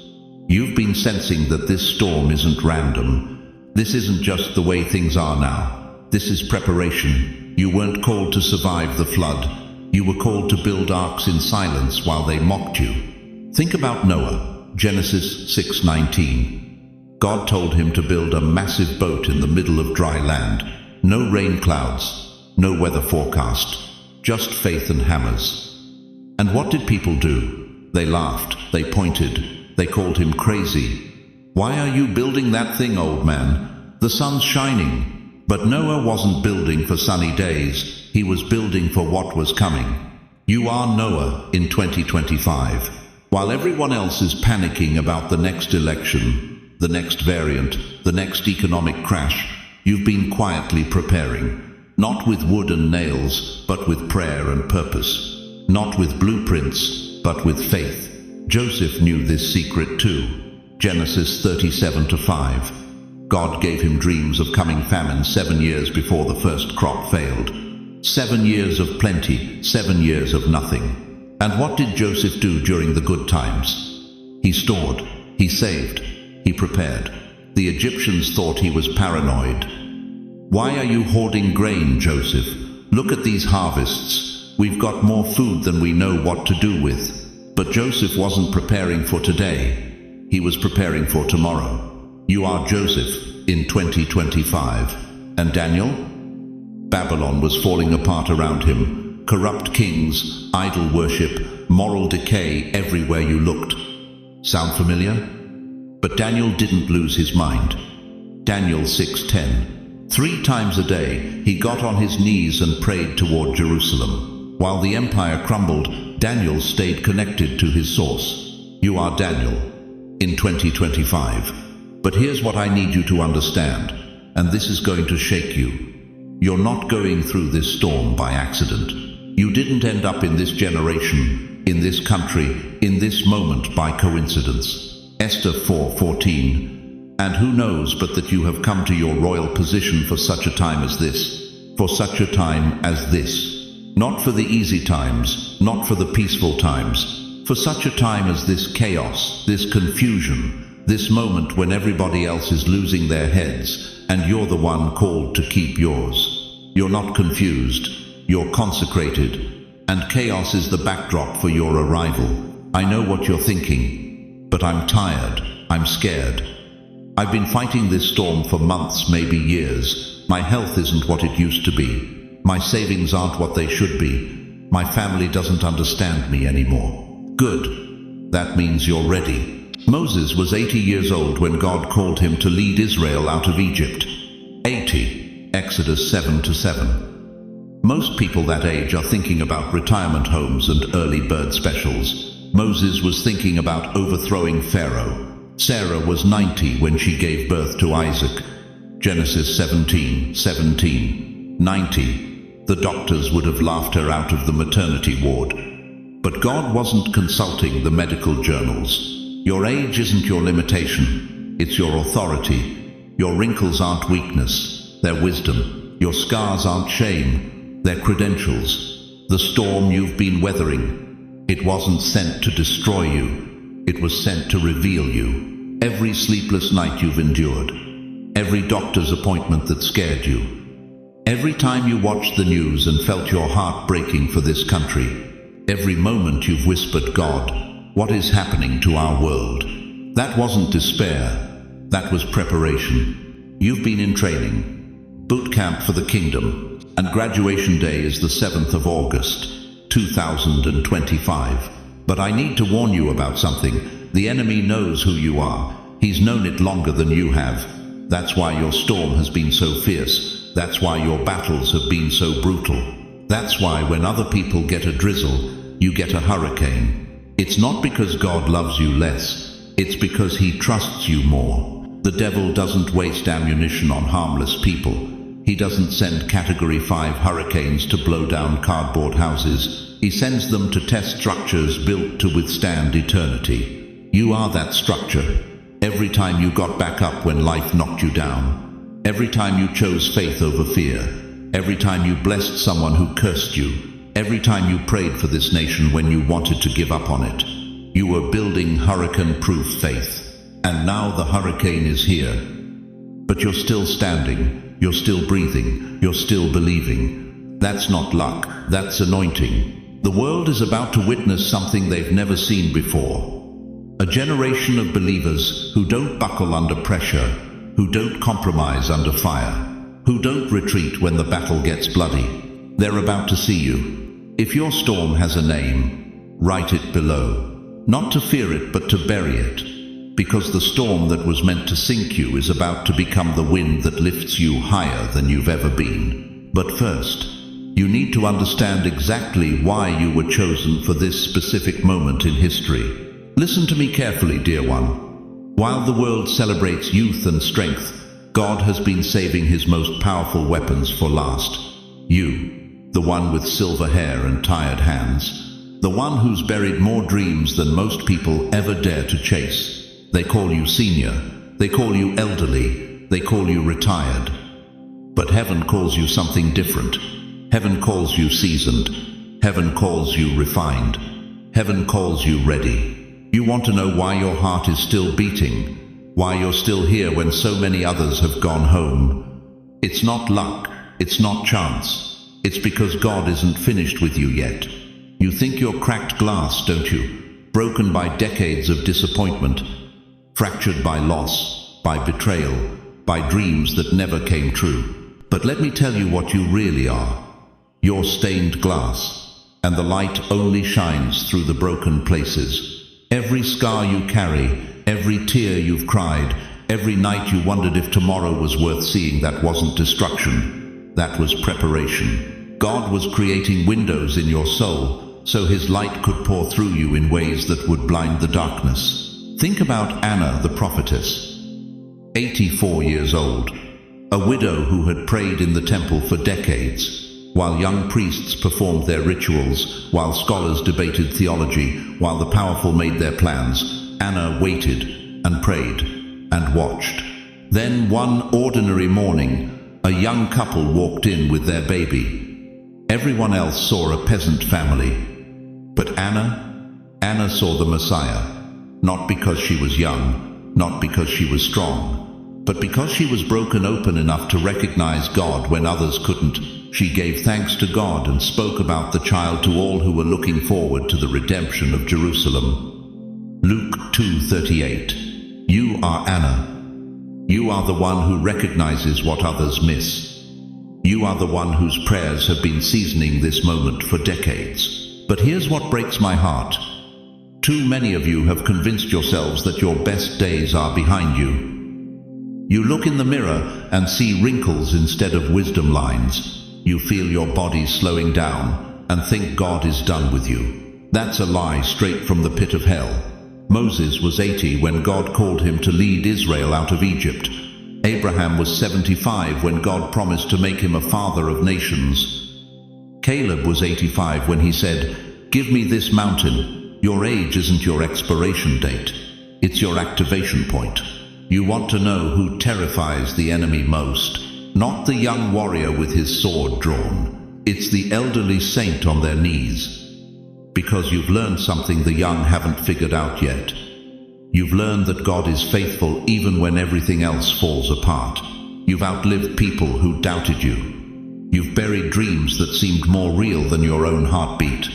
You've been sensing that this storm isn't random. This isn't just the way things are now. This is preparation. You weren't called to survive the flood. You were called to build arks in silence while they mocked you. Think about Noah, Genesis 6:19. God told him to build a massive boat in the middle of dry land. No rain clouds, no weather forecast. Just faith and hammers. And what did people do? They laughed, they pointed, they called him crazy. Why are you building that thing, old man? The sun's shining. But Noah wasn't building for sunny days, he was building for what was coming. You are Noah in 2025. While everyone else is panicking about the next election, the next variant, the next economic crash, you've been quietly preparing. Not with wood and nails, but with prayer and purpose. Not with blueprints, but with faith. Joseph knew this secret too. Genesis 37:5. God gave him dreams of coming famine 7 years before the first crop failed. 7 years of plenty, 7 years of nothing. And what did Joseph do during the good times? He stored, he saved, he prepared. The Egyptians thought he was paranoid. Why are you hoarding grain, Joseph? Look at these harvests. We've got more food than we know what to do with. But Joseph wasn't preparing for today. He was preparing for tomorrow. You are Joseph in 2025. And Daniel? Babylon was falling apart around him. Corrupt kings, idol worship, moral decay everywhere you looked. Sound familiar? But Daniel didn't lose his mind. Daniel 6:10. 3 times a day, he got on his knees and prayed toward Jerusalem. While the empire crumbled, Daniel stayed connected to his source. You are Daniel in 2025. But here's what I need you to understand, and this is going to shake you. You're not going through this storm by accident. You didn't end up in this generation, in this country, in this moment by coincidence. Esther 4:14. And who knows but that you have come to your royal position for such a time as this. For such a time as this. Not for the easy times, not for the peaceful times. For such a time as this chaos, this confusion, this moment when everybody else is losing their heads, and you're the one called to keep yours. You're not confused, you're consecrated, and chaos is the backdrop for your arrival. I know what you're thinking, but I'm tired, I'm scared. I've been fighting this storm for months, maybe years. My health isn't what it used to be. My savings aren't what they should be. My family doesn't understand me anymore. Good. That means you're ready. Moses was 80 years old when God called him to lead Israel out of Egypt. 80. Exodus 7:7. Most people that age are thinking about retirement homes and early bird specials. Moses was thinking about overthrowing Pharaoh. Sarah was 90 when she gave birth to Isaac. Genesis 17:17. 90. The doctors would have laughed her out of the maternity ward. But God wasn't consulting the medical journals. Your age isn't your limitation, it's your authority. Your wrinkles aren't weakness, they're wisdom. Your scars aren't shame, they're credentials. The storm you've been weathering, it wasn't sent to destroy you. It was sent to reveal you. Every sleepless night you've endured. Every doctor's appointment that scared you. Every time you watched the news and felt your heart breaking for this country. Every moment you've whispered, God, what is happening to our world? That wasn't despair. That was preparation. You've been in training. Boot camp for the kingdom. And graduation day is the 7th of August, 2025. But I need to warn you about something. The enemy knows who you are. He's known it longer than you have. That's why your storm has been so fierce. That's why your battles have been so brutal. That's why when other people get a drizzle, you get a hurricane. It's not because God loves you less, it's because he trusts you more. The devil doesn't waste ammunition on harmless people. He doesn't send Category 5 hurricanes to blow down cardboard houses. He sends them to test structures built to withstand eternity. You are that structure. Every time you got back up when life knocked you down. Every time you chose faith over fear. Every time you blessed someone who cursed you. Every time you prayed for this nation when you wanted to give up on it. You were building hurricane-proof faith. And now the hurricane is here. But you're still standing. You're still breathing. You're still believing. That's not luck. That's anointing. The world is about to witness something they've never seen before. A generation of believers who don't buckle under pressure, who don't compromise under fire, who don't retreat when the battle gets bloody. They're about to see you. If your storm has a name, write it below. Not to fear it, but to bury it. Because the storm that was meant to sink you is about to become the wind that lifts you higher than you've ever been. But first, you need to understand exactly why you were chosen for this specific moment in history. Listen to me carefully, dear one. While the world celebrates youth and strength, God has been saving his most powerful weapons for last. You, the one with silver hair and tired hands, the one who's buried more dreams than most people ever dare to chase. They call you senior, they call you elderly, they call you retired. But heaven calls you something different. Heaven calls you seasoned. Heaven calls you refined. Heaven calls you ready. You want to know why your heart is still beating, why you're still here when so many others have gone home. It's not luck, it's not chance. It's because God isn't finished with you yet. You think you're cracked glass, don't you? Broken by decades of disappointment, fractured by loss, by betrayal, by dreams that never came true. But let me tell you what you really are. You're stained glass, and the light only shines through the broken places. Every scar you carry, every tear you've cried, every night you wondered if tomorrow was worth seeing, that wasn't destruction, that was preparation. God was creating windows in your soul, so his light could pour through you in ways that would blind the darkness. Think about Anna, the prophetess, 84 years old, a widow who had prayed in the temple for decades. While young priests performed their rituals, while scholars debated theology, while the powerful made their plans, Anna waited and prayed and watched. Then one ordinary morning, a young couple walked in with their baby. Everyone else saw a peasant family. But Anna saw the Messiah, not because she was young, not because she was strong, but because she was broken open enough to recognize God when others couldn't. She gave thanks to God and spoke about the child to all who were looking forward to the redemption of Jerusalem. Luke 2:38. You are Anna. You are the one who recognizes what others miss. You are the one whose prayers have been seasoning this moment for decades. But here's what breaks my heart. Too many of you have convinced yourselves that your best days are behind you. You look in the mirror and see wrinkles instead of wisdom lines. You feel your body slowing down and think God is done with you. That's a lie straight from the pit of hell. Moses was 80 when God called him to lead Israel out of Egypt. Abraham was 75 when God promised to make him a father of nations. Caleb was 85 when he said, "Give me this mountain." Your age isn't your expiration date. It's your activation point. You want to know who terrifies the enemy most? Not the young warrior with his sword drawn. It's the elderly saint on their knees. Because you've learned something the young haven't figured out yet. You've learned that God is faithful even when everything else falls apart. You've outlived people who doubted you. You've buried dreams that seemed more real than your own heartbeat.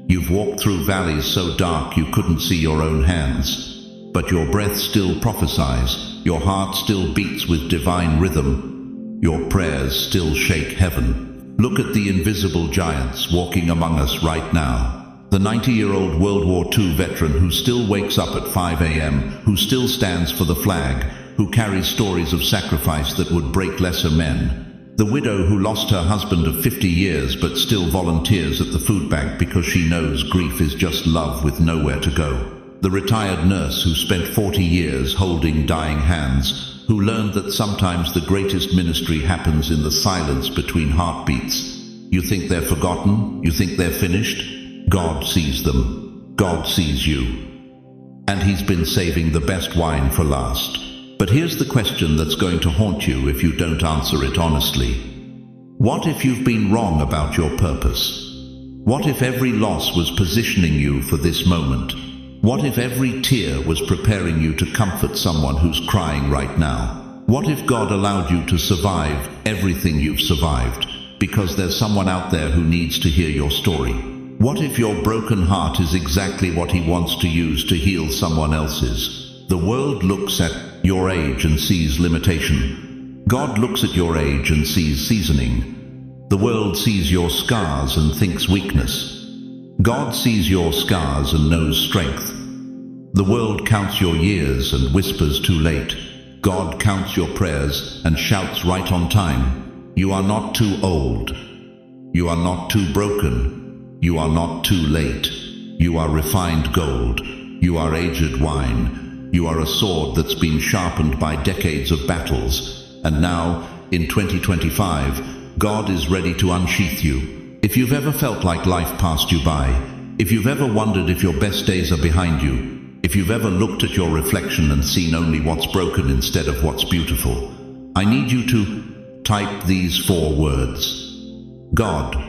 You've walked through valleys so dark you couldn't see your own hands. But your breath still prophesies. Your heart still beats with divine rhythm. Your prayers still shake heaven. Look at the invisible giants walking among us right now. The 90-year-old World War II veteran who still wakes up at 5 a.m., who still stands for the flag, who carries stories of sacrifice that would break lesser men. The widow who lost her husband of 50 years but still volunteers at the food bank because she knows grief is just love with nowhere to go. The retired nurse who spent 40 years holding dying hands, who learned that sometimes the greatest ministry happens in the silence between heartbeats. You think they're forgotten? You think they're finished? God sees them. God sees you. And He's been saving the best wine for last. But here's the question that's going to haunt you if you don't answer it honestly. What if you've been wrong about your purpose? What if every loss was positioning you for this moment? What if every tear was preparing you to comfort someone who's crying right now? What if God allowed you to survive everything you've survived because there's someone out there who needs to hear your story? What if your broken heart is exactly what He wants to use to heal someone else's? The world looks at your age and sees limitation. God looks at your age and sees seasoning. The world sees your scars and thinks weakness. God sees your scars and knows strength. The world counts your years and whispers too late. God counts your prayers and shouts right on time. You are not too old. You are not too broken. You are not too late. You are refined gold. You are aged wine. You are a sword that's been sharpened by decades of battles. And now, in 2025, God is ready to unsheath you. If you've ever felt like life passed you by, if you've ever wondered if your best days are behind you, if you've ever looked at your reflection and seen only what's broken instead of what's beautiful, I need you to type these 4 words. God,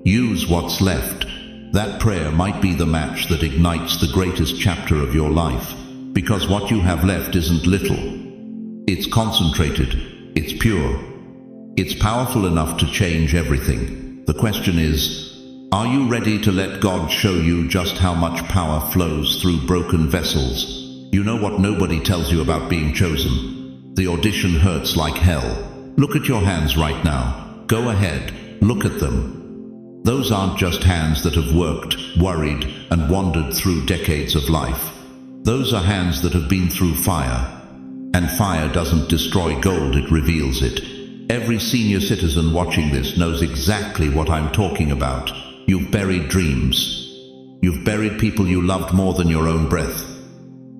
use what's left. That prayer might be the match that ignites the greatest chapter of your life, because what you have left isn't little. It's concentrated, it's pure, it's powerful enough to change everything. The question is, are you ready to let God show you just how much power flows through broken vessels? You know what nobody tells you about being chosen? The audition hurts like hell. Look at your hands right now. Go ahead, look at them. Those aren't just hands that have worked, worried, and wandered through decades of life. Those are hands that have been through fire. And fire doesn't destroy gold, it reveals it. Every senior citizen watching this knows exactly what I'm talking about. You've buried dreams. You've buried people you loved more than your own breath.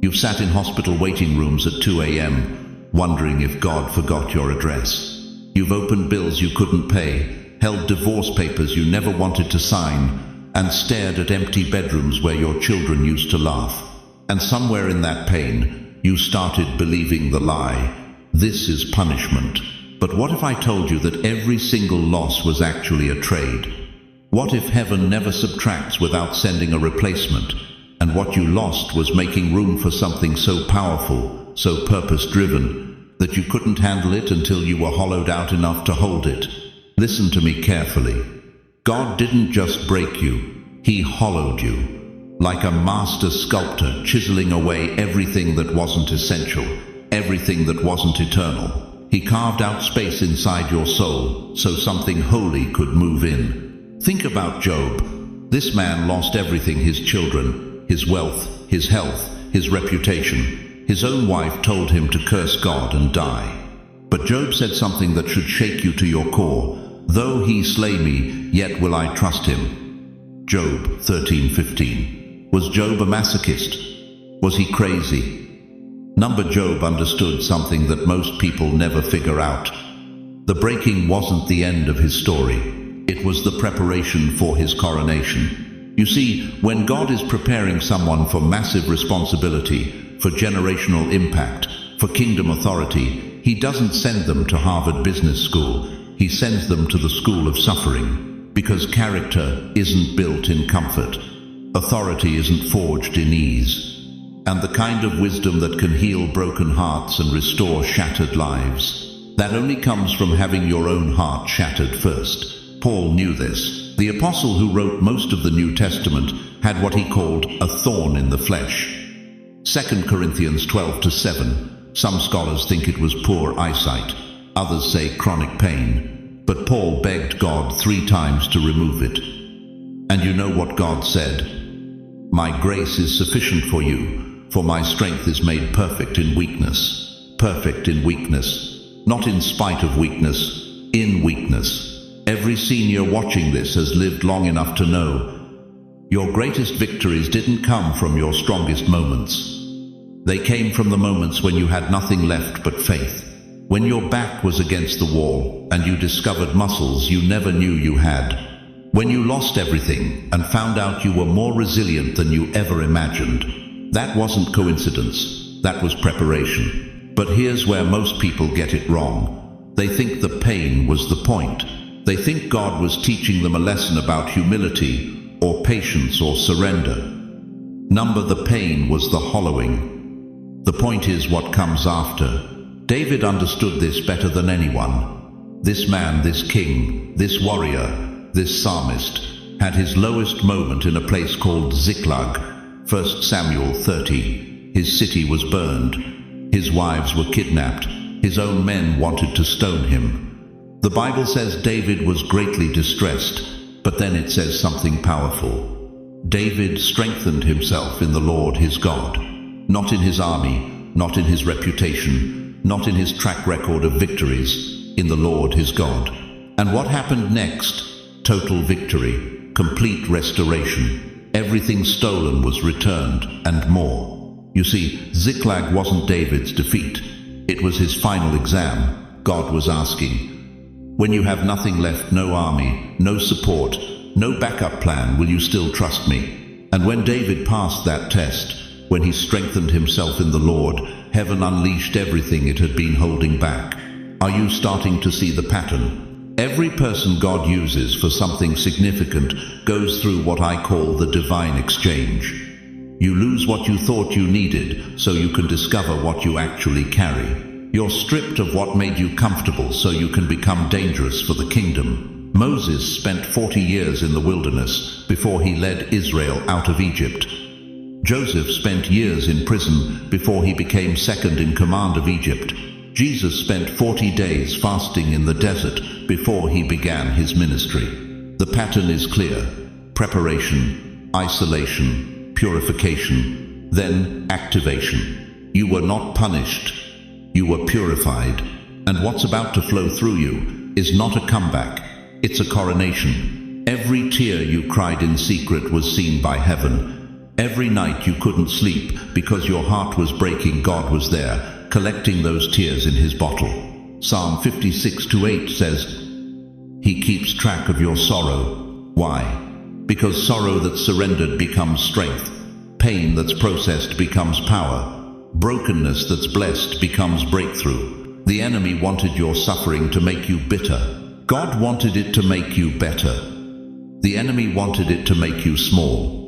You've sat in hospital waiting rooms at 2 a.m., wondering if God forgot your address. You've opened bills you couldn't pay, held divorce papers you never wanted to sign, and stared at empty bedrooms where your children used to laugh. And somewhere in that pain, you started believing the lie, this is punishment. But what if I told you that every single loss was actually a trade? What if heaven never subtracts without sending a replacement, and what you lost was making room for something so powerful, so purpose-driven, that you couldn't handle it until you were hollowed out enough to hold it? Listen to me carefully. God didn't just break you, He hollowed you. Like a master sculptor chiseling away everything that wasn't essential, everything that wasn't eternal. He carved out space inside your soul so something holy could move in. Think about Job. This man lost everything: his children, his wealth, his health, his reputation. His own wife told him to curse God and die. But Job said something that should shake you to your core. Though he slay me, yet will I trust him. Job 13:15. Was Job a masochist? Was he crazy? Number Job understood something that most people never figure out. The breaking wasn't the end of his story. It was the preparation for his coronation. You see, when God is preparing someone for massive responsibility, for generational impact, for kingdom authority, He doesn't send them to Harvard Business School. He sends them to the school of suffering. Because character isn't built in comfort. Authority isn't forged in ease. And the kind of wisdom that can heal broken hearts and restore shattered lives, that only comes from having your own heart shattered first. Paul knew this. The apostle who wrote most of the New Testament had what he called a thorn in the flesh. 2 Corinthians 12:7. Some scholars think it was poor eyesight. Others say chronic pain. But Paul begged God 3 times to remove it. And you know what God said? My grace is sufficient for you, for my strength is made perfect in weakness. Perfect in weakness. Not in spite of weakness, in weakness. Every senior watching this has lived long enough to know your greatest victories didn't come from your strongest moments. They came from the moments when you had nothing left but faith. When your back was against the wall and you discovered muscles you never knew you had. When you lost everything and found out you were more resilient than you ever imagined. That wasn't coincidence, that was preparation. But here's where most people get it wrong. They think the pain was the point. They think God was teaching them a lesson about humility or patience or surrender. The pain was the hollowing. The point is what comes after. David understood this better than anyone. This man, this king, this warrior, this psalmist, had his lowest moment in a place called Ziklag, 1 Samuel 30. His city was burned. His wives were kidnapped. His own men wanted to stone him. The Bible says David was greatly distressed, but then it says something powerful. David strengthened himself in the Lord his God, not in his army, not in his reputation, not in his track record of victories, in the Lord his God. And what happened next? Total victory, complete restoration. Everything stolen was returned, and more. You see, Ziklag wasn't David's defeat. It was his final exam. God was asking, when you have nothing left, no army, no support, no backup plan, will you still trust me? And when David passed that test, when he strengthened himself in the Lord, heaven unleashed everything it had been holding back. Are you starting to see the pattern? Every person God uses for something significant goes through what I call the divine exchange. You lose what you thought you needed so you can discover what you actually carry. You're stripped of what made you comfortable so you can become dangerous for the kingdom. Moses spent 40 years in the wilderness before he led Israel out of Egypt. Joseph spent years in prison before he became second in command of Egypt. Jesus spent 40 days fasting in the desert before he began his ministry. The pattern is clear: preparation, isolation, purification, then activation. You were not punished, you were purified. And what's about to flow through you is not a comeback, it's a coronation. Every tear you cried in secret was seen by heaven. Every night you couldn't sleep because your heart was breaking, God was there, collecting those tears in his bottle. Psalm 56:8 says, He keeps track of your sorrow. Why? Because sorrow that's surrendered becomes strength. Pain that's processed becomes power. Brokenness that's blessed becomes breakthrough. The enemy wanted your suffering to make you bitter. God wanted it to make you better. The enemy wanted it to make you small.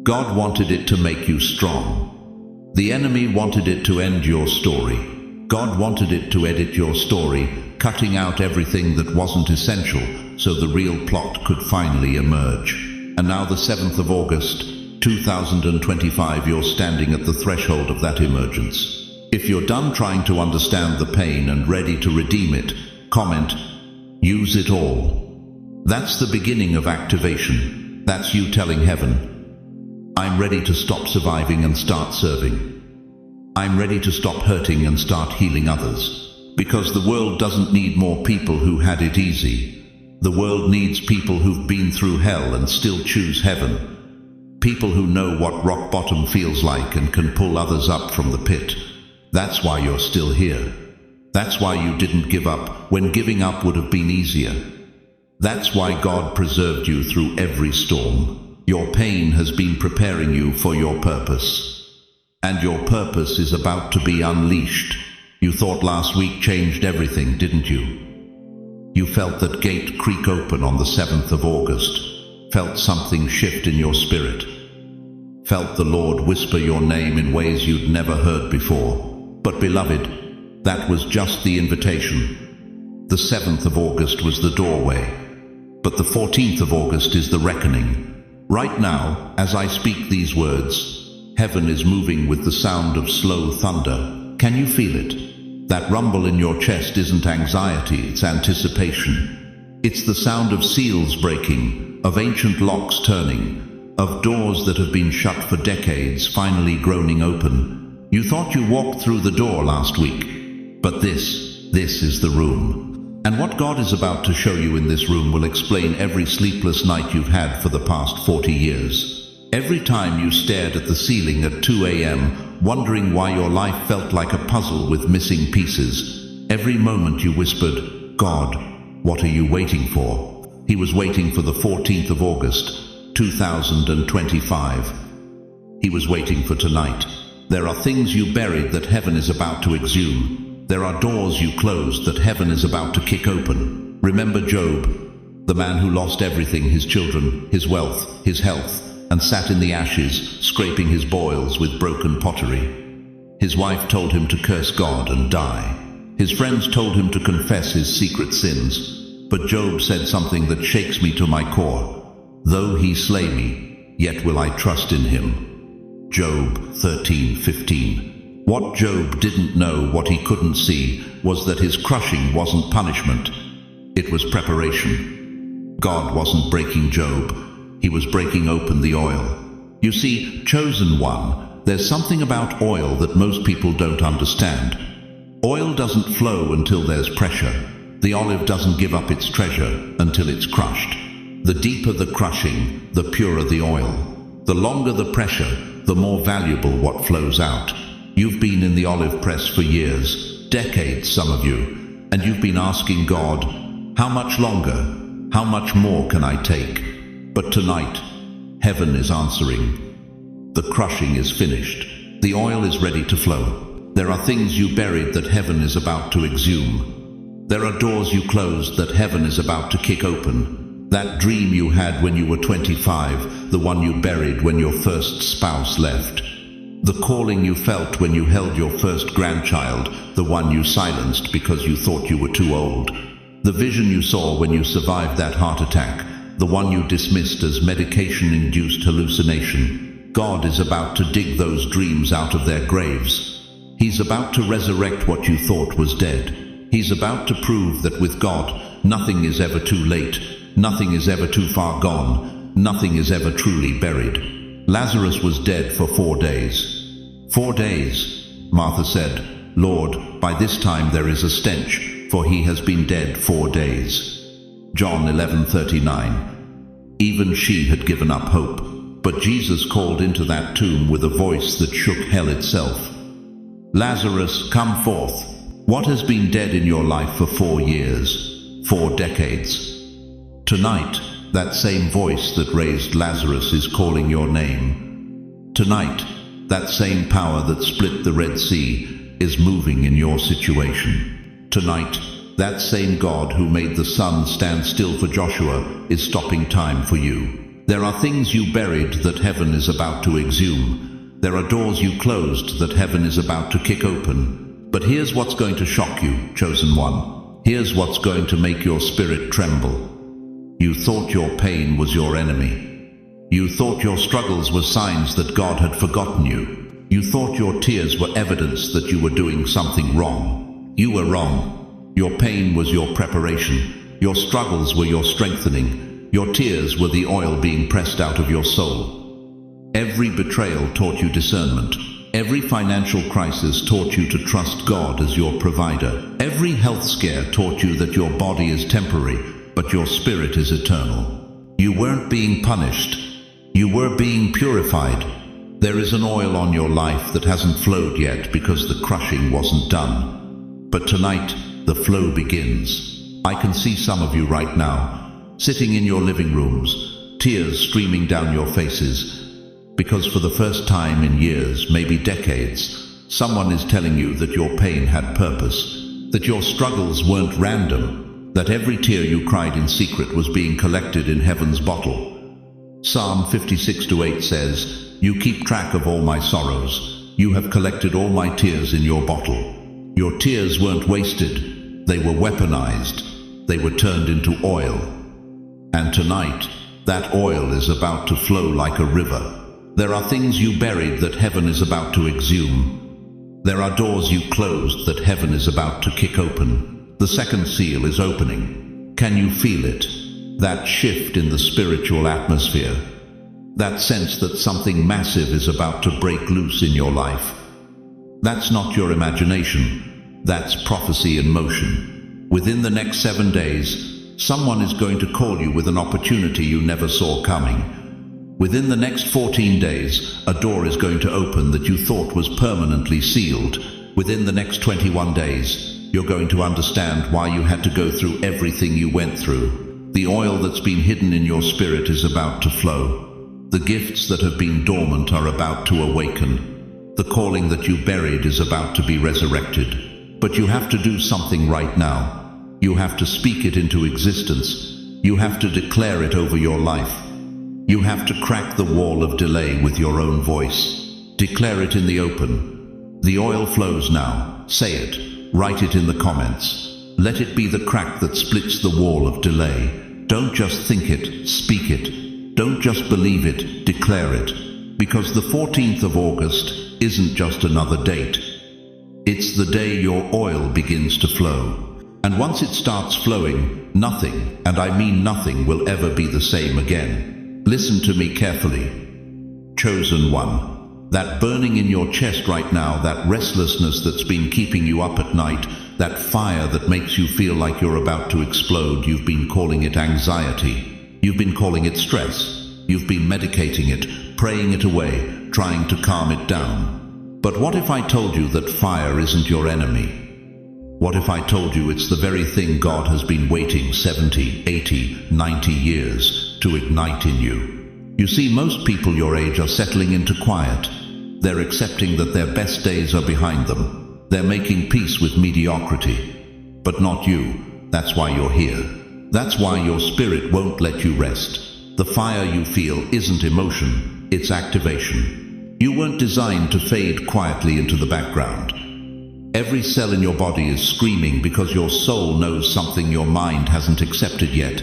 God wanted it to make you strong. The enemy wanted it to end your story. God wanted it to edit your story, cutting out everything that wasn't essential so the real plot could finally emerge. And now the 7th of August, 2025, you're standing at the threshold of that emergence. If you're done trying to understand the pain and ready to redeem it, comment, use it all. That's the beginning of activation. That's you telling heaven, I'm ready to stop surviving and start serving. I'm ready to stop hurting and start healing others. Because the world doesn't need more people who had it easy. The world needs people who've been through hell and still choose heaven. People who know what rock bottom feels like and can pull others up from the pit. That's why you're still here. That's why you didn't give up when giving up would have been easier. That's why God preserved you through every storm. Your pain has been preparing you for your purpose. And your purpose is about to be unleashed. You thought last week changed everything, didn't you? You felt that gate creak open on the 7th of August. Felt something shift in your spirit. Felt the Lord whisper your name in ways you'd never heard before. But beloved, that was just the invitation. The 7th of August was the doorway. But the 14th of August is the reckoning. Right now, as I speak these words, heaven is moving with the sound of slow thunder. Can you feel it? That rumble in your chest isn't anxiety, it's anticipation. It's the sound of seals breaking, of ancient locks turning, of doors that have been shut for decades finally groaning open. You thought you walked through the door last week, but this is the room. And what God is about to show you in this room will explain every sleepless night you've had for the past 40 years. Every time you stared at the ceiling at 2 a.m., wondering why your life felt like a puzzle with missing pieces. Every moment you whispered, "God, what are you waiting for?" He was waiting for the 14th of August, 2025. He was waiting for tonight. There are things you buried that heaven is about to exhume. There are doors you closed that heaven is about to kick open. Remember Job, the man who lost everything, his children, his wealth, his health, and sat in the ashes, scraping his boils with broken pottery. His wife told him to curse God and die. His friends told him to confess his secret sins. But Job said something that shakes me to my core. "Though he slay me, yet will I trust in him." Job 13:15. What Job didn't know, what he couldn't see, was that his crushing wasn't punishment. It was preparation. God wasn't breaking Job. He was breaking open the oil. You see, chosen one, there's something about oil that most people don't understand. Oil doesn't flow until there's pressure. The olive doesn't give up its treasure until it's crushed. The deeper the crushing, the purer the oil. The longer the pressure, the more valuable what flows out. You've been in the olive press for years, decades, some of you, and you've been asking God, how much longer? How much more can I take? But tonight, heaven is answering. The crushing is finished. The oil is ready to flow. There are things you buried that heaven is about to exhume. There are doors you closed that heaven is about to kick open. That dream you had when you were 25, the one you buried when your first spouse left. The calling you felt when you held your first grandchild, the one you silenced because you thought you were too old. The vision you saw when you survived that heart attack, the one you dismissed as medication-induced hallucination. God is about to dig those dreams out of their graves. He's about to resurrect what you thought was dead. He's about to prove that with God, nothing is ever too late, nothing is ever too far gone, nothing is ever truly buried. Lazarus was dead for 4 days. 4 days. Martha said, "Lord, by this time there is a stench, for he has been dead 4 days." John 11:39. Even she had given up hope, but Jesus called into that tomb with a voice that shook hell itself. "Lazarus, come forth." What has been dead in your life for 4 years, 4 decades? Tonight, that same voice that raised Lazarus is calling your name. Tonight, that same power that split the Red Sea is moving in your situation. Tonight, that same God who made the sun stand still for Joshua is stopping time for you. There are things you buried that heaven is about to exhume. There are doors you closed that heaven is about to kick open. But here's what's going to shock you, chosen one. Here's what's going to make your spirit tremble. You thought your pain was your enemy. You thought your struggles were signs that God had forgotten you. You thought your tears were evidence that you were doing something wrong. You were wrong. Your pain was your preparation. Your struggles were your strengthening. Your tears were the oil being pressed out of your soul. Every betrayal taught you discernment. Every financial crisis taught you to trust God as your provider. Every health scare taught you that your body is temporary, but your spirit is eternal. You weren't being punished. You were being purified. There is an oil on your life that hasn't flowed yet because the crushing wasn't done. But tonight, the flow begins. I can see some of you right now, sitting in your living rooms, tears streaming down your faces, because for the first time in years, maybe decades, someone is telling you that your pain had purpose, that your struggles weren't random, that every tear you cried in secret was being collected in heaven's bottle. Psalm 56:8 says, "You keep track of all my sorrows. You have collected all my tears in your bottle." Your tears weren't wasted. They were weaponized. They were turned into oil. And tonight, that oil is about to flow like a river. There are things you buried that heaven is about to exhume. There are doors you closed that heaven is about to kick open. The second seal is opening. Can you feel it? That shift in the spiritual atmosphere. That sense that something massive is about to break loose in your life. That's not your imagination. That's prophecy in motion. Within the next 7 days, someone is going to call you with an opportunity you never saw coming. Within the next 14 days, a door is going to open that you thought was permanently sealed. Within the next 21 days, you're going to understand why you had to go through everything you went through. The oil that's been hidden in your spirit is about to flow. The gifts that have been dormant are about to awaken. The calling that you buried is about to be resurrected. But you have to do something right now. You have to speak it into existence. You have to declare it over your life. You have to crack the wall of delay with your own voice. Declare it in the open. The oil flows now. Say it. Write it in the comments. Let it be the crack that splits the wall of delay. Don't just think it, speak it. Don't just believe it, declare it. Because the 14th of August isn't just another date. It's the day your oil begins to flow. And once it starts flowing, nothing, and I mean nothing, will ever be the same again. Listen to me carefully. Chosen one. That burning in your chest right now, that restlessness that's been keeping you up at night, that fire that makes you feel like you're about to explode, you've been calling it anxiety. You've been calling it stress. You've been medicating it, praying it away, trying to calm it down. But what if I told you that fire isn't your enemy? What if I told you it's the very thing God has been waiting 70, 80, 90 years to ignite in you? You see, most people your age are settling into quiet. They're accepting that their best days are behind them. They're making peace with mediocrity. But not you. That's why you're here. That's why your spirit won't let you rest. The fire you feel isn't emotion, it's activation. You weren't designed to fade quietly into the background. Every cell in your body is screaming because your soul knows something your mind hasn't accepted yet.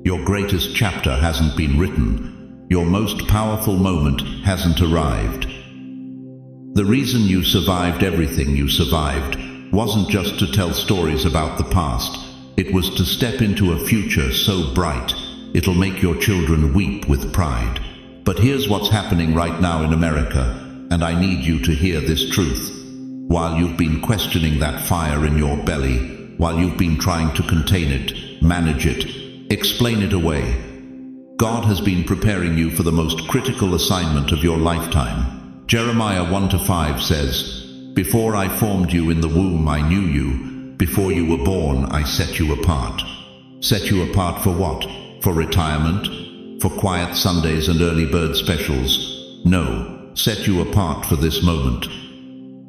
Your greatest chapter hasn't been written. Your most powerful moment hasn't arrived. The reason you survived everything you survived wasn't just to tell stories about the past. It was to step into a future so bright, it'll make your children weep with pride. But here's what's happening right now in America, and I need you to hear this truth. While you've been questioning that fire in your belly, while you've been trying to contain it, manage it, explain it away, God has been preparing you for the most critical assignment of your lifetime. Jeremiah 1-5 says, "Before I formed you in the womb, I knew you. Before you were born, I set you apart." Set you apart for what? For retirement? For quiet Sundays and early bird specials? No, set you apart for this moment.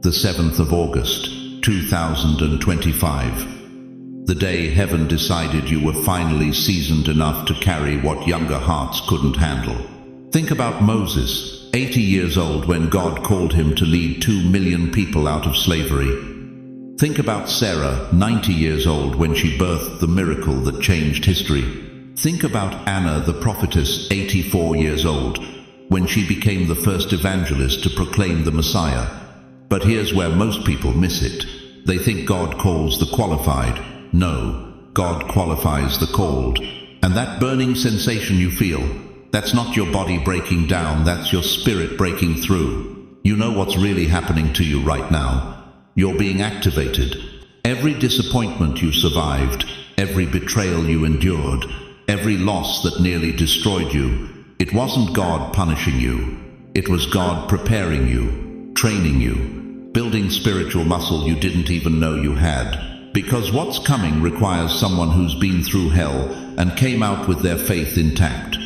The 7th of August, 2025. The day heaven decided you were finally seasoned enough to carry what younger hearts couldn't handle. Think about Moses, 80 years old when God called him to lead 2 million people out of slavery. Think about Sarah, 90 years old when she birthed the miracle that changed history. Think about Anna the prophetess, 84 years old, when she became the first evangelist to proclaim the Messiah. But here's where most people miss it. They think God calls the qualified. No, God qualifies the called. And that burning sensation you feel, that's not your body breaking down, that's your spirit breaking through. You know what's really happening to you right now. You're being activated. Every disappointment you survived, every betrayal you endured, every loss that nearly destroyed you, it wasn't God punishing you. It was God preparing you, training you, building spiritual muscle you didn't even know you had. Because what's coming requires someone who's been through hell and came out with their faith intact.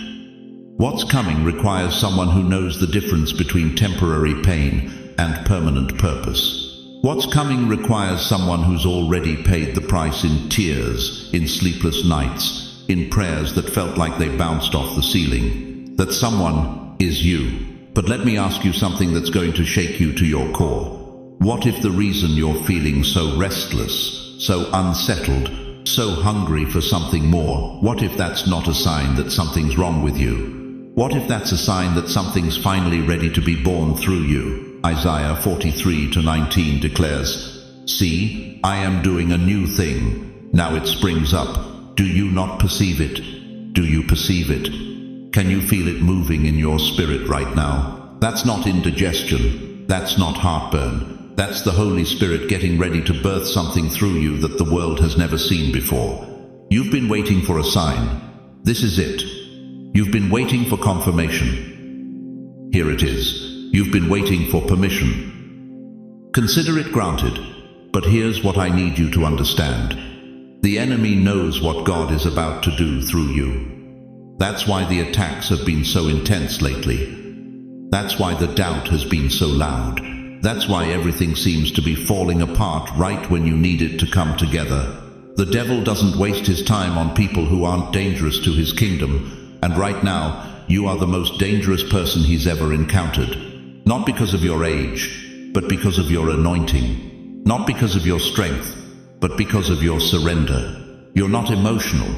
What's coming requires someone who knows the difference between temporary pain and permanent purpose. What's coming requires someone who's already paid the price in tears, in sleepless nights, in prayers that felt like they bounced off the ceiling. That someone is you. But let me ask you something that's going to shake you to your core. What if the reason you're feeling so restless, so unsettled, so hungry for something more, what if that's not a sign that something's wrong with you? What if that's a sign that something's finally ready to be born through you? Isaiah 43:19 declares, "See, I am doing a new thing. Now it springs up. Do you not perceive it? Do you perceive it?" Can you feel it moving in your spirit right now? That's not indigestion. That's not heartburn. That's the Holy Spirit getting ready to birth something through you that the world has never seen before. You've been waiting for a sign. This is it. You've been waiting for confirmation. Here it is. You've been waiting for permission. Consider it granted. But here's what I need you to understand. The enemy knows what God is about to do through you. That's why the attacks have been so intense lately. That's why the doubt has been so loud. That's why everything seems to be falling apart right when you need it to come together. The devil doesn't waste his time on people who aren't dangerous to his kingdom, and right now, you are the most dangerous person he's ever encountered. Not because of your age, but because of your anointing. Not because of your strength, but because of your surrender. You're not emotional.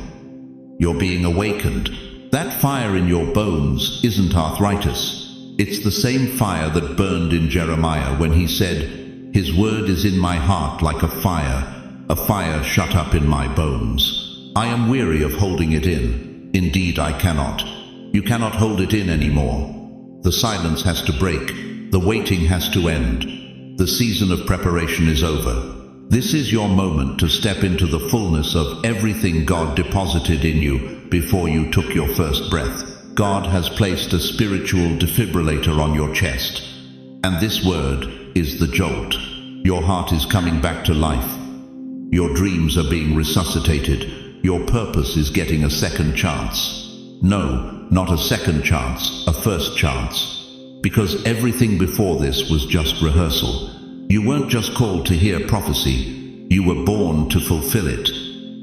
You're being awakened. That fire in your bones isn't arthritis. It's the same fire that burned in Jeremiah when he said, "His word is in my heart like a fire shut up in my bones. I am weary of holding it in. Indeed, I cannot. You cannot hold it in anymore. The silence has to break. The waiting has to end. The season of preparation is over. This is your moment to step into the fullness of everything God deposited in you before you took your first breath. God has placed a spiritual defibrillator on your chest. And this word is the jolt. Your heart is coming back to life. Your dreams are being resuscitated. Your purpose is getting a second chance. No, not a second chance, a first chance. Because everything before this was just rehearsal. You weren't just called to hear prophecy. You were born to fulfill it.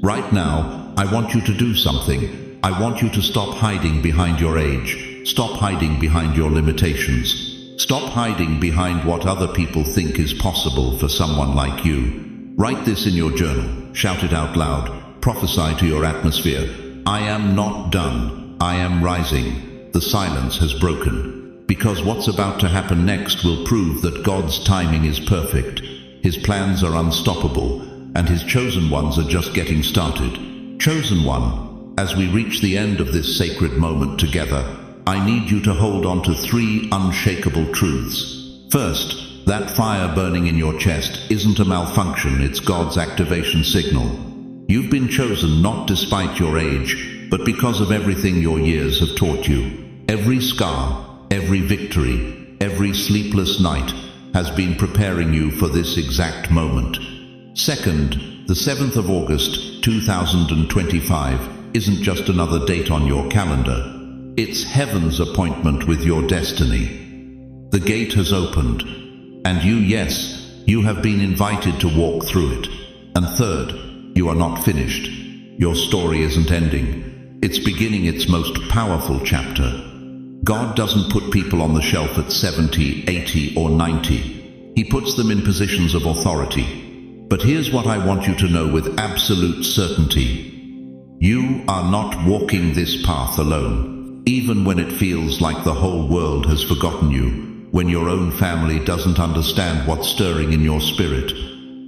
Right now, I want you to do something. I want you to stop hiding behind your age. Stop hiding behind your limitations. Stop hiding behind what other people think is possible for someone like you. Write this in your journal. Shout it out loud. Prophesy to your atmosphere. I am not done. I am rising. The silence has broken. Because what's about to happen next will prove that God's timing is perfect. His plans are unstoppable, and His chosen ones are just getting started. Chosen one, as we reach the end of this sacred moment together, I need you to hold on to 3 unshakable truths. First, that fire burning in your chest isn't a malfunction, it's God's activation signal. You've been chosen not despite your age, but because of everything your years have taught you. Every scar, every victory, every sleepless night has been preparing you for this exact moment. Second, the 7th of August, 2025 isn't just another date on your calendar. It's heaven's appointment with your destiny. The gate has opened, and yes, you have been invited to walk through it. And third, you are not finished. Your story isn't ending. It's beginning its most powerful chapter. God doesn't put people on the shelf at 70, 80, or 90. He puts them in positions of authority. But here's what I want you to know with absolute certainty. You are not walking this path alone, even when it feels like the whole world has forgotten you, when your own family doesn't understand what's stirring in your spirit,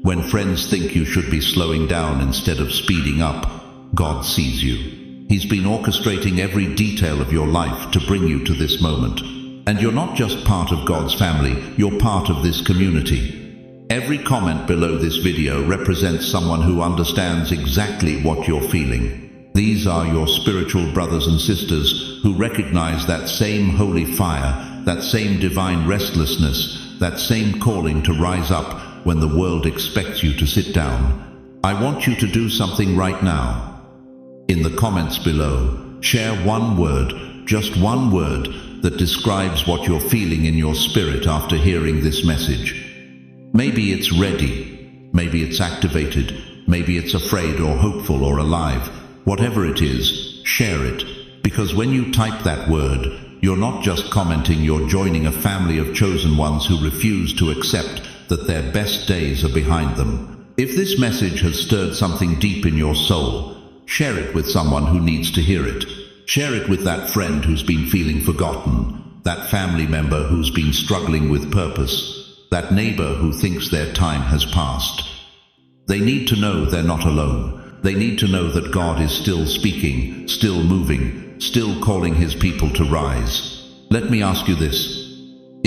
when friends think you should be slowing down instead of speeding up. God sees you. He's been orchestrating every detail of your life to bring you to this moment. And you're not just part of God's family, you're part of this community. Every comment below this video represents someone who understands exactly what you're feeling. These are your spiritual brothers and sisters who recognize that same holy fire, that same divine restlessness, that same calling to rise up when the world expects you to sit down. I want you to do something right now. In the comments below, share one word, just one word, that describes what you're feeling in your spirit after hearing this message. Maybe it's ready, maybe it's activated, maybe it's afraid or hopeful or alive. Whatever it is, share it. Because when you type that word, you're not just commenting, you're joining a family of chosen ones who refuse to accept that their best days are behind them. If this message has stirred something deep in your soul, share it with someone who needs to hear it. Share it with that friend who's been feeling forgotten, that family member who's been struggling with purpose, that neighbor who thinks their time has passed. They need to know they're not alone. They need to know that God is still speaking, still moving, still calling His people to rise. Let me ask you this.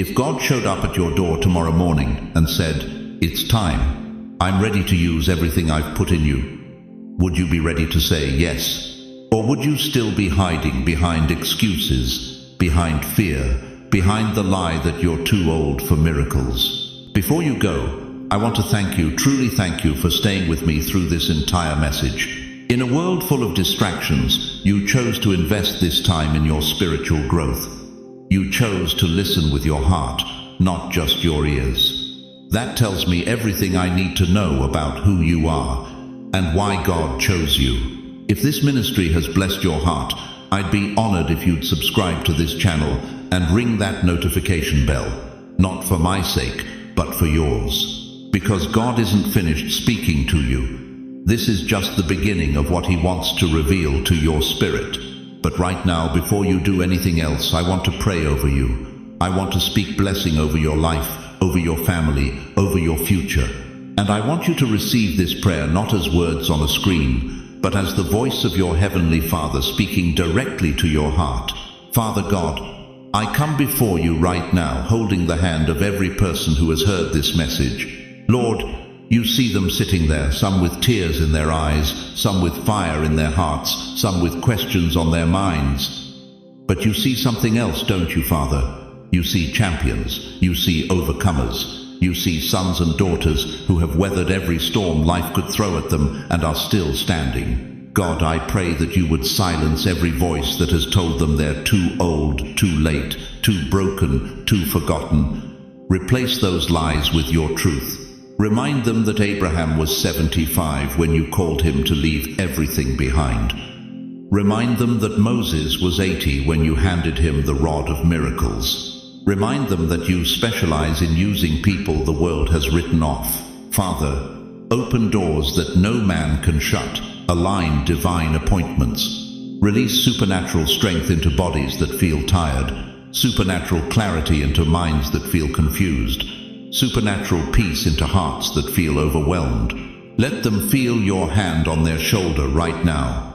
If God showed up at your door tomorrow morning and said, "It's time. I'm ready to use everything I've put in you," would you be ready to say yes? Or would you still be hiding behind excuses, behind fear, behind the lie that you're too old for miracles? Before you go, I want to thank you, truly thank you, for staying with me through this entire message. In a world full of distractions, you chose to invest this time in your spiritual growth. You chose to listen with your heart, not just your ears. That tells me everything I need to know about who you are and why God chose you. If this ministry has blessed your heart, I'd be honored if you'd subscribe to this channel and ring that notification bell, not for my sake, but for yours. Because God isn't finished speaking to you. This is just the beginning of what He wants to reveal to your spirit. But right now, before you do anything else, I want to pray over you. I want to speak blessing over your life, over your family, over your future. And I want you to receive this prayer not as words on a screen, but as the voice of your Heavenly Father speaking directly to your heart. Father God, I come before you right now, holding the hand of every person who has heard this message. Lord, you see them sitting there, some with tears in their eyes, some with fire in their hearts, some with questions on their minds. But you see something else, don't you, Father? You see champions, you see overcomers. You see sons and daughters who have weathered every storm life could throw at them and are still standing. God, I pray that you would silence every voice that has told them they're too old, too late, too broken, too forgotten. Replace those lies with your truth. Remind them that Abraham was 75 when you called him to leave everything behind. Remind them that Moses was 80 when you handed him the rod of miracles. Remind them that you specialize in using people the world has written off. Father, open doors that no man can shut. Align divine appointments. Release supernatural strength into bodies that feel tired. Supernatural clarity into minds that feel confused. Supernatural peace into hearts that feel overwhelmed. Let them feel your hand on their shoulder right now.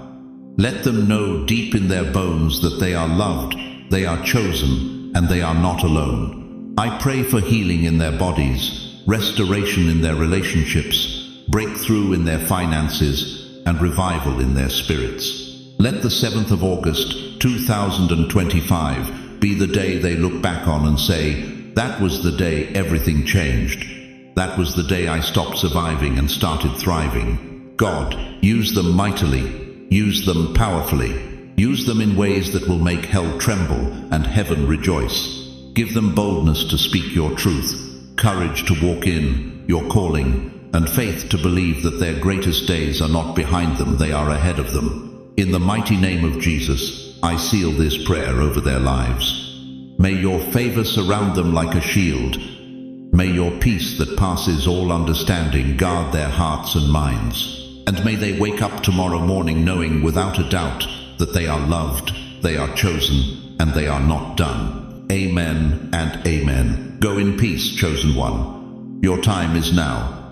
Let them know deep in their bones that they are loved, they are chosen, and they are not alone. I pray for healing in their bodies, restoration in their relationships, breakthrough in their finances, and revival in their spirits. Let the 7th of August, 2025 be the day they look back on and say, that was the day everything changed. That was the day I stopped surviving and started thriving. God, use them mightily. Use them powerfully. Use them in ways that will make hell tremble and heaven rejoice. Give them boldness to speak your truth, courage to walk in your calling, and faith to believe that their greatest days are not behind them, they are ahead of them. In the mighty name of Jesus, I seal this prayer over their lives. May your favor surround them like a shield. May your peace that passes all understanding guard their hearts and minds. And may they wake up tomorrow morning knowing without a doubt that they are loved, they are chosen, and they are not done. Amen and amen. Go in peace, chosen one. Your time is now.